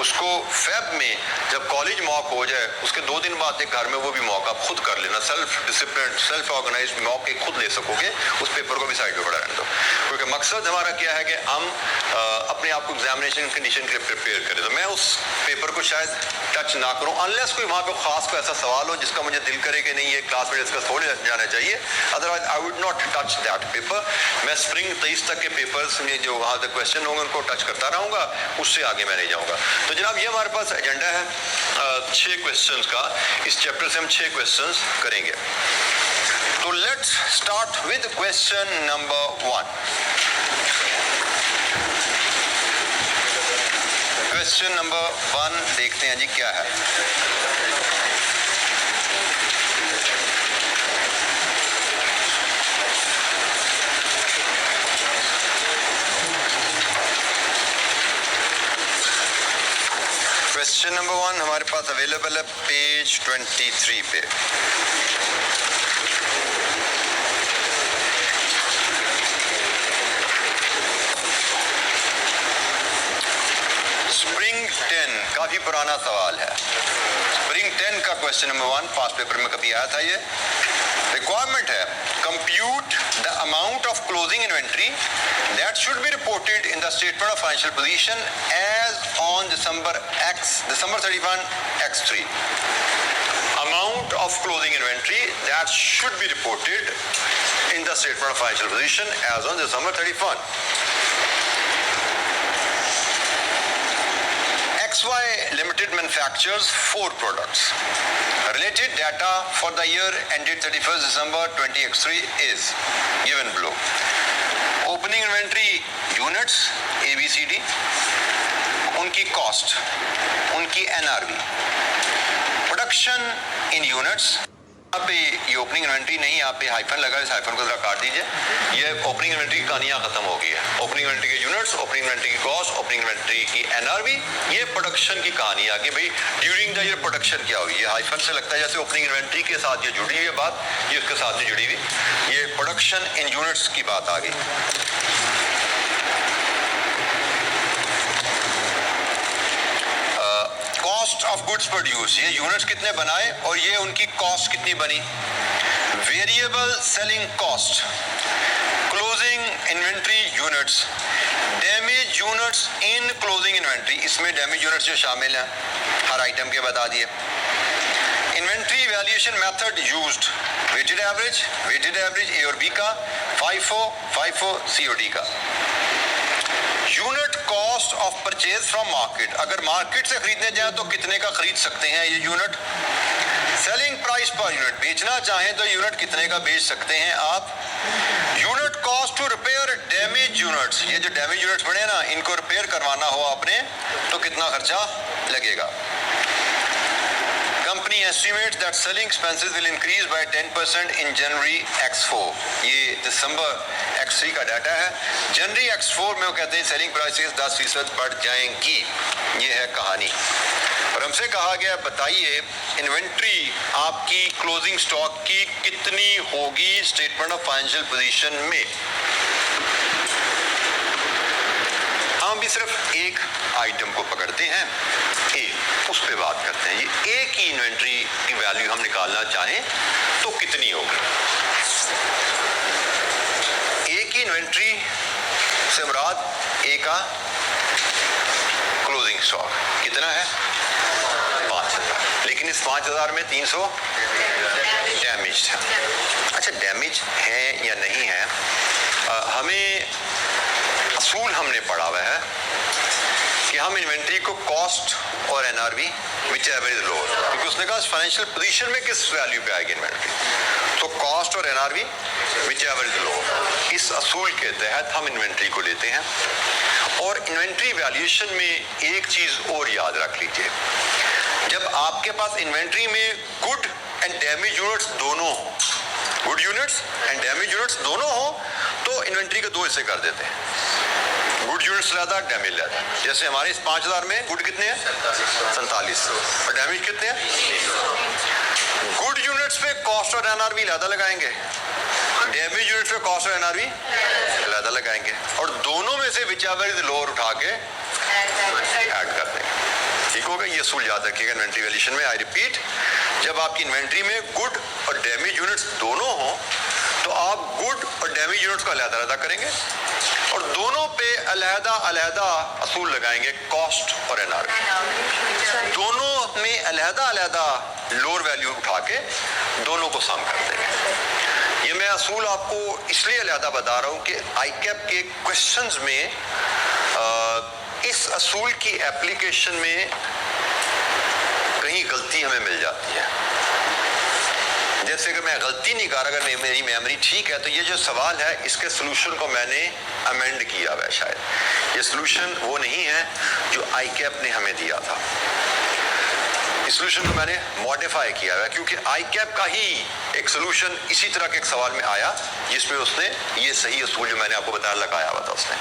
उसको फेब में जब कॉलेज मॉक हो जाए उसके 2 दिन बाद एक घर में वो भी मॉक आप खुद कर लेना, self discipline self organise mock एक खुद ले सकोगे, उस पेपर को भी साइड पे पड़ा रहने दो। क्योंकि मकसद हमारा क्या है कि हम अपने आप को एग्जामिनेशन कंडीशन के लिए प्रिपेयर करें। तो मैं उस पेपर को शायद टच ना करूं अनलेस कोई वहाँ पे खास कोई ऐसा सवाल हो जिसका मुझे दिल करे कि नहीं ये क्लास में डिस्कस हो जाना चाहिए, otherwise I would not touch that paper. मैं स्प्रिंग 23 तक के पेपर्स में जो वहाँ तक क्वेश्चन होंगे उनको टच करता रहूँगा, उससे आगे मैं नहीं जाऊँगा। तो जनाब ये हमारे पास एजेंडा है 6 क्वेश्चंस का। इस चैप्टर से हम 6 क्वेश्चंस करेंगे। तो let's start with question number 1। Question number 1 देखते हैं जी क्या है। क्वेश्चन नंबर 1 हमारे पास अवेलेबल है पेज 23 पे। स्प्रिंग 10 काफी पुराना सवाल है। स्प्रिंग 10 का क्वेश्चन नंबर 1 पास पेपर में कभी आया था। ये रिक्वायरमेंट है compute the amount of closing inventory that should be reported in the statement of financial position as on December 31 X3। amount of closing inventory that should be reported in the statement of financial position as on December 31. XY Limited manufactures 4 products. Related data for the year ended 31st December 2023 is given below. Opening inventory units ABCD, उनकी cost, उनकी NRV, production in units. यहाँ पे ये opening inventory नहीं, यहाँ पे hyphen लगा, इस हाइफन को जरा काट दीजिए। ये ओपनिंग इन्वेंट्री की कहानियाँ खत्म हो गई है। ओपनिंग इन्वेंट्री के यूनिट्स, ओपनिंग इन्वेंट्री की कॉस्ट, ओपनिंग इन्वेंट्री की NRV, ये प्रोडक्शन की कहानी आ गई। भाई ड्यूरिंग द ईयर प्रोडक्शन क्या हुई, ये हाइफन से लगता है जैसे ओपनिंग इन्वेंट्री के साथ ये जुड़ी हुई है बात, ये उसके साथ नहीं जुड़ी हुई, ये प्रोडक्शन इन यूनिट्स की बात आ गई। कॉस्ट ऑफ गुड्स प्रोड्यूस, ये यूनिट्स कितने बनाए और ये उनकी कॉस्ट कितनी बनी। Variable selling cost, closing inventory units, damage units in closing inventory, इसमें डैमेज यूनिट्स जो शामिल हैं हर आइटम के बता दिए। Inventory valuation method used, weighted average A और बी का, FIFO, COD का। Unit cost of purchase from market, अगर मार्केट से खरीदने जाए तो कितने का खरीद सकते हैं ये unit. Selling price per unit, बेचना चाहें तो यूनिट कितने का बेच सकते हैं आप। Unit cost to repair damage units, ये जो डैमेज यूनिट्स बने ना इनको रिपेयर करवाना हो आपने तो कितना खर्चा लगेगा। Company estimates that selling expenses will increase by 10% in January X4, ये दिसंबर X3 का डाटा है। जनवरी X4 में वो कहते हैं सेलिंग प्राइसेस 10% बढ़ जाएंगी, ये है कहानी। और हमसे कहा गया बताइए इन्वेंट्री आपकी क्लोजिंग स्टॉक की कितनी होगी स्टेटमेंट ऑफ फाइनेंशियल पोजीशन में। हम भी सिर्फ एक आइटम को पकड़ते हैं, ए, उस पे बात करते हैं। ये ए की इन्वेंट्री की वैल्यू हम निकालना चाहें तो कितनी होगी। ए की इन्वेंट्री से मुराद ए का क्लोजिंग स्टॉक कितना है 5000, लेकिन इस 5000 में 300 डैमेज है। अच्छा डैमेज है या नहीं है, हमें असूल हमने पढ़ा हुआ है कि हम इन्वेंट्री को कॉस्ट और NRV which ever is lower, क्योंकि उसने कहा फाइनेंशियल पोजीशन में किस वैल्यू पे आएगी इन्वेंट्री, तो कॉस्ट और NRV which ever is lower. इस असूल के तहत हम इन्वेंट्री को लेते हैं। और इन्वेंट्री वैल्यूएशन में एक चीज और याद रख लीजिए, जब आपके पास इन्वेंट्री में गुड एंड डैमेज यूनिट्स दोनों हो, good units and damage units दोनों हो तो इन्वेंट्री के 2 हिस्से कर देते हैं, गुड यूनिट्स ज़्यादा डैमेज ज़्यादा। जैसे हमारे इस 5000 में गुड कितने हैं 47 और डैमेज कितने हैं। गुड यूनिट्स पे कॉस्ट और NRV ज़्यादा लगाएंगे, डैमेज यूनिट्स पे कॉस्ट और NRV ज़्यादा लगाएंगे, और दोनों में से विच एवर इज लोअर उठा के ऐड कर देंगे। ठीक होगा, ये असूल याद रखिएगा इन्वेंट्री वैल्यूएशन में। आई रिपीट, जब आपकी इन्वेंट्री में गुड और डैमेज यूनिट्स दोनों हो तो आप गुड और डैमेज यूनिट्स को अलग-अलग करेंगे और दोनों पे अलग-अलग असूल लगाएंगे, कॉस्ट और एनआरवी। दोनों में अलग-अलग लोअर वैल्यू उठा के दोनों को सम कर देंगे। ये मैं असूल आपको इसलिए अलग बता रहा हूं कि आईकैप के क्वेश्चंस में इस असूल की एप्लीकेशन में कहीं गलती हमें मिल जाती है। जैसे कि मैं गलती नहीं कर रहा, अगर मेरी मेमोरी ठीक है तो ये जो सवाल है इसके सोल्यूशन को मैंने अमेंड किया हुआ है। शायद ये सोल्यूशन वो नहीं है जो आईकैप ने हमें दिया था, इस सोल्यूशन को मैंने मॉडिफाई किया हुआ है क्योंकि आईकैप का ही एक सोल्यूशन इसी तरह के एक सवाल में आया जिसमें उसने ये सही असूल जो मैंने आपको बताया लगाया हुआ था। उसने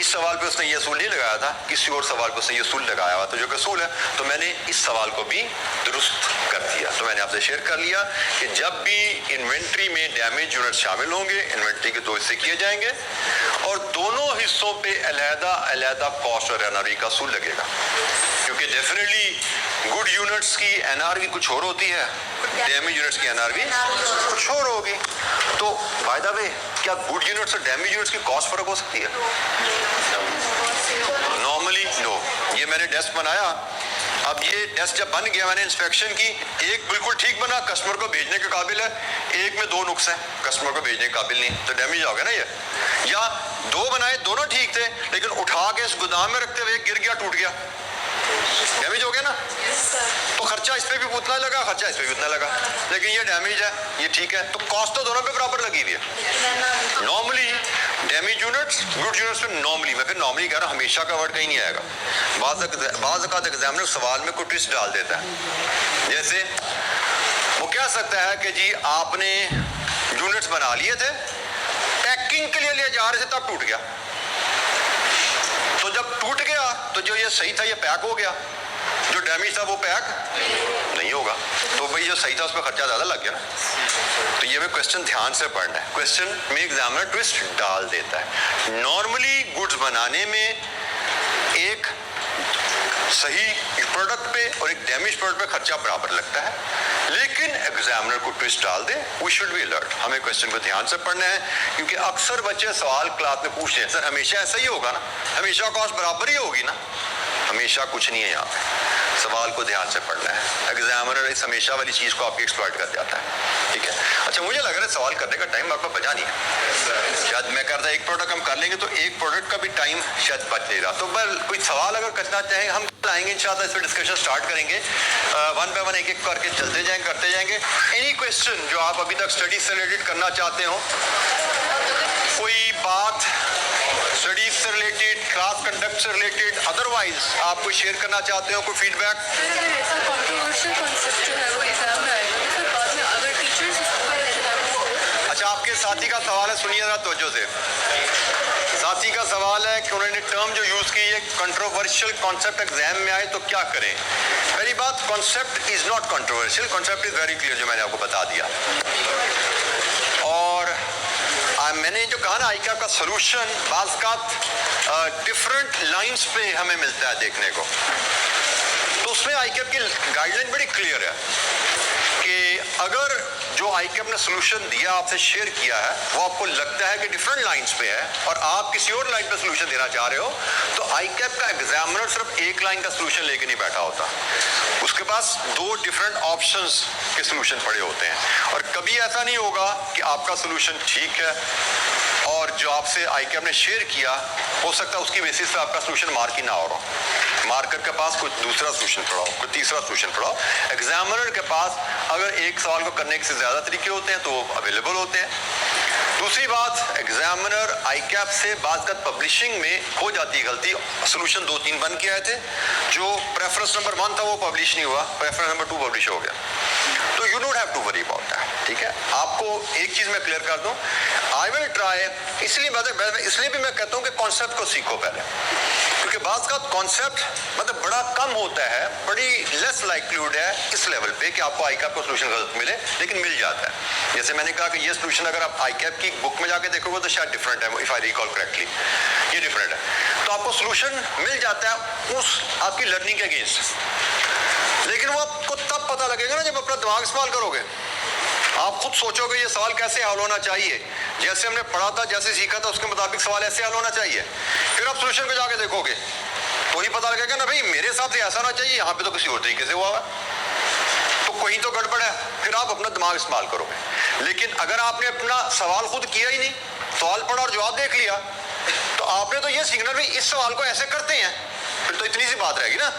इस सवाल पे उसने ये असूल नहीं लगाया था, किसी और सवाल पे उसने ये असूल लगाया हुआ था जो असूल है, तो मैंने इस सवाल को भी दुरुस्त कर दिया। तो मैंने आपसे शेयर कर लिया कि जब भी इन्वेंट्री में डैमेज यूनिट शामिल होंगे, इन्वेंट्री के 2 हिस्से किए जाएंगे और दोनों हिस्सों पे अलग-अलग कॉस्ट और एनआरवी का असूल लगेगा, क्योंकि डेफिनेटली गुड यूनिट्स की एनआरवी कुछ और होती है, डैमेज यूनिट्स की एनआरवी कुछ और होगी। तो बाय द वे, क्या गुड यूनिट्स और डैमेज यूनिट्स की कॉस्ट फर्क हो सकती है? Normally no. ये मैंने डेस्क बनाया, अब ये डेस्क जब बन गया मैंने इंस्पेक्शन की, एक बिल्कुल ठीक बना, कस्टमर को भेजने के काबिल है, एक में 2 नुक्स हैं, कस्टमर को भेजने के काबिल नहीं, तो डैमेज हो गया ना ये। या 2 बनाए, दोनों ठीक थे, लेकिन उठा के इस गोदाम में रखते हुए गिर गया, टूट गया, डैमेज हो गया ना। तो खर्चा इस पे भी उतना लगा, खर्चा इस पे भी उतना लगा, लेकिन ये डैमेज है, ये ठीक है, तो कॉस्ट तो दोनों पे बराबर लगी हुई है। Normally damage units good units पे नॉर्मली, मैं फिर नॉर्मली कह रहा हूँ, हमेशा का वर्ड कहीं नहीं आएगा। बाज़ औक़ात एग्जामिनर सवाल में कोई ट्विस्ट डाल देता है, जैसे वो कह सकता है कि जी आपने यूनिट्स बना लिए थे, पैकिंग के लिए ले जा रहे थे, तब टूट गया। तो जब टूट गया तो जो ये सही था ये पैक हो गया, जो डैमेज था वो पैक नहीं होगा, तो भाई जो सही था उस पर खर्चा ज़्यादा लग गया ना। तो ये में क्वेश्चन ध्यान से पढ़ना है, क्वेश्चन में एग्जामिनर ट्विस्ट डाल देता है। नॉर्मली गुड्स बनाने में एक सही प्रोडक्ट पे और एक डैमेज प्रोडक्ट पे खर्चा बराबर लगता है, लेकिन एग्जामिनर को ट्विस्ट डाल दे, वी शुड बी अलर्ट। हमें क्वेश्चन को ध्यान से पढ़ना है, क्योंकि अक्सर बच्चे सवाल क्लास में पूछते हैं, सर हमेशा ऐसा ही होगा ना, हमेशा कॉस्ट बराबर ही होगी ना। हमेशा कुछ नहीं है यहाँ पे, सवाल को ध्यान से पढ़ना है। एग्जामिनर इस हमेशा वाली चीज को आपकी एक्सप्लॉइट कर जाता है, ठीक है। अच्छा, मुझे लग रहा है सवाल करने का टाइम आपका बचा नहीं है। शायद मैं करता एक प्रोडक्ट हम कर लेंगे तो एक प्रोडक्ट का भी टाइम शायद बच नहीं रहा। तो बल कोई सवाल अगर करना चाहें हम आएंगे इंशाल्लाह, इस पर डिस्कशन स्टार्ट करेंगे, 1 बाय 1 एक-एक करके चलते जाएंगे, करते जाएंगे। एनी क्वेश्चन जो आप अभी तक स्टडी से रिलेटेड करना चाहते हो, कोई बात स्टडीज से रिलेटेड, क्लास कंडक्ट से रिलेटेड, अदरवाइज आप कोई शेयर करना चाहते हो, कोई फीडबैक? ऐसा कंट्रोवर्शियल कॉन्सेप्ट जो है वो एग्जाम में आएगा तो फिर बाद में अगर टीचर्स अच्छा, आपके साथी का सवाल है, सुनिए जरा तवज्जो से। साथी का सवाल है कि उन्होंने टर्म जो यूज की है, कंट्रोवर्शियल कॉन्सेप्ट एग्जाम में आए तो क्या करें? पहली बात, concept is not controversial, concept is very clear, जो मैंने आपको बता दिया। और मैंने जो कहा ना, आईकैप का सोल्यूशन बाज़ का डिफरेंट लाइंस पे हमें मिलता है देखने को, तो उसमें आईकैप की गाइडलाइन बड़ी क्लियर है कि अगर जो आईकैप ने सोल्यूशन दिया, आपसे शेयर किया है, वो आपको लगता है कि डिफरेंट लाइंस पे है और आप किसी और लाइन पे सोल्यूशन देना चाह रहे हो, तो आईकैप का एग्जामिनर सिर्फ एक लाइन का सोल्यूशन लेके नहीं बैठा होता, उसके पास 2 डिफरेंट ऑप्शंस के सोल्यूशन पड़े होते हैं। और कभी ऐसा नहीं होगा कि आपका सोल्यूशन ठीक है और जो आपसे आईकैप ने शेयर किया, हो सकता है उसकी बेसिस पे आपका सोल्यूशन मार्क ही ना हो रहा, मार्कर के पास कोई दूसरा सोल्यूशन पड़ा हो, कोई तीसरा सोल्यूशन पड़ा हो। एग्जामिनर के पास अगर एक सवाल को करने के से ज्यादा तरीके होते हैं तो वो अवेलेबल होते हैं। दूसरी बात, एग्जामिनर आईकैप से बात कर पब्लिशिंग में हो जाती है गलती, सोल्यूशन 2-3 बन के आए थे, जो प्रेफरेंस नंबर 1 था वो पब्लिश नहीं हुआ, प्रेफरेंस नंबर 2 पब्लिश हो गया, तो you don't have to worry about that, ठीक है। आपको एक चीज मैं क्लियर कर दूं, आई विल ट्राई, इसलिए भी मैं कहता हूं कि कॉन्सेप्ट को सीखो पहले, क्योंकि बात का कॉन्सेप्ट मतलब बड़ा कम होता है, बड़ी लेस लाइक्लीहुड है इस लेवल पे कि आपको आईकैप का सोल्यूशन गलत मिले, लेकिन मिल जाता है। जैसे मैंने कहा कि ये सोल्यूशन अगर आप आईकैप की बुक में जाके देखोगे तो शायद डिफरेंट है, इफ आई रिकॉल करेक्टली ये डिफरेंट है। तो आपको सोल्यूशन मिल जाता है उस आपकी लर्निंग के अगेंस्ट, लेकिन वो आपको तब पता लगेगा ना जब अपना दिमाग इस्तेमाल करोगे। आप खुद सोचोगे ये सवाल कैसे हल होना चाहिए, जैसे हमने पढ़ा था, जैसे सीखा था उसके मुताबिक सवाल ऐसे हल होना चाहिए। फिर आप सोल्यूशन को जाके देखोगे तो ही पता लगेगा ना भाई मेरे हिसाब से ऐसा होना चाहिए, यहाँ पे तो किसी और तरीके से हुआ है, तो कोई तो गड़बड़ है। फिर आप अपना दिमाग इस्तेमाल करोगे। लेकिन अगर आपने अपना सवाल खुद किया ही नहीं, सवाल पढ़ा और जवाब देख लिया, तो आपने तो ये सीखना भी इस सवाल को ऐसे करते हैं, फिर तो इतनी सी बात रहेगी ना,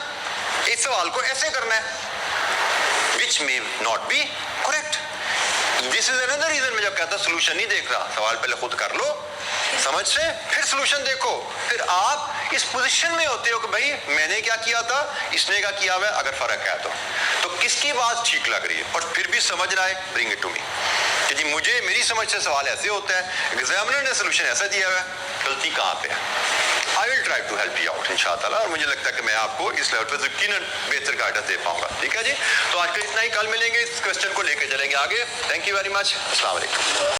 इस सवाल को ऐसे करना है, which may not be correct. This is another reason मैं जब कहता हूं सोल्यूशन नहीं देख रहा, सवाल पहले खुद कर लो समझ से, फिर सोल्यूशन देखो। फिर आप इस पोजीशन में होते हो कि भाई मैंने क्या किया था, इसने क्या किया हुआ है, अगर फर्क है तो किसकी बात ठीक लग रही है, और फिर भी समझ रहा है, ब्रिंग इट टू मी कि जी मुझे मेरी समझ से सवाल ऐसे होता है, एग्जामिनर ने सोल्यूशन ऐसा दिया हुआ है, गलती कहाँ पे है। I will try to help you out इंशाअल्लाह, और मुझे लगता है कि मैं आपको इस लेवल पर यकीनन बेहतर गाइडेंस दे पाऊंगा। ठीक है जी, तो आज के इतना ही, कल मिलेंगे, इस क्वेश्चन को लेकर चलेंगे आगे। थैंक यू वेरी मच, अस्सलाम वालेकुम।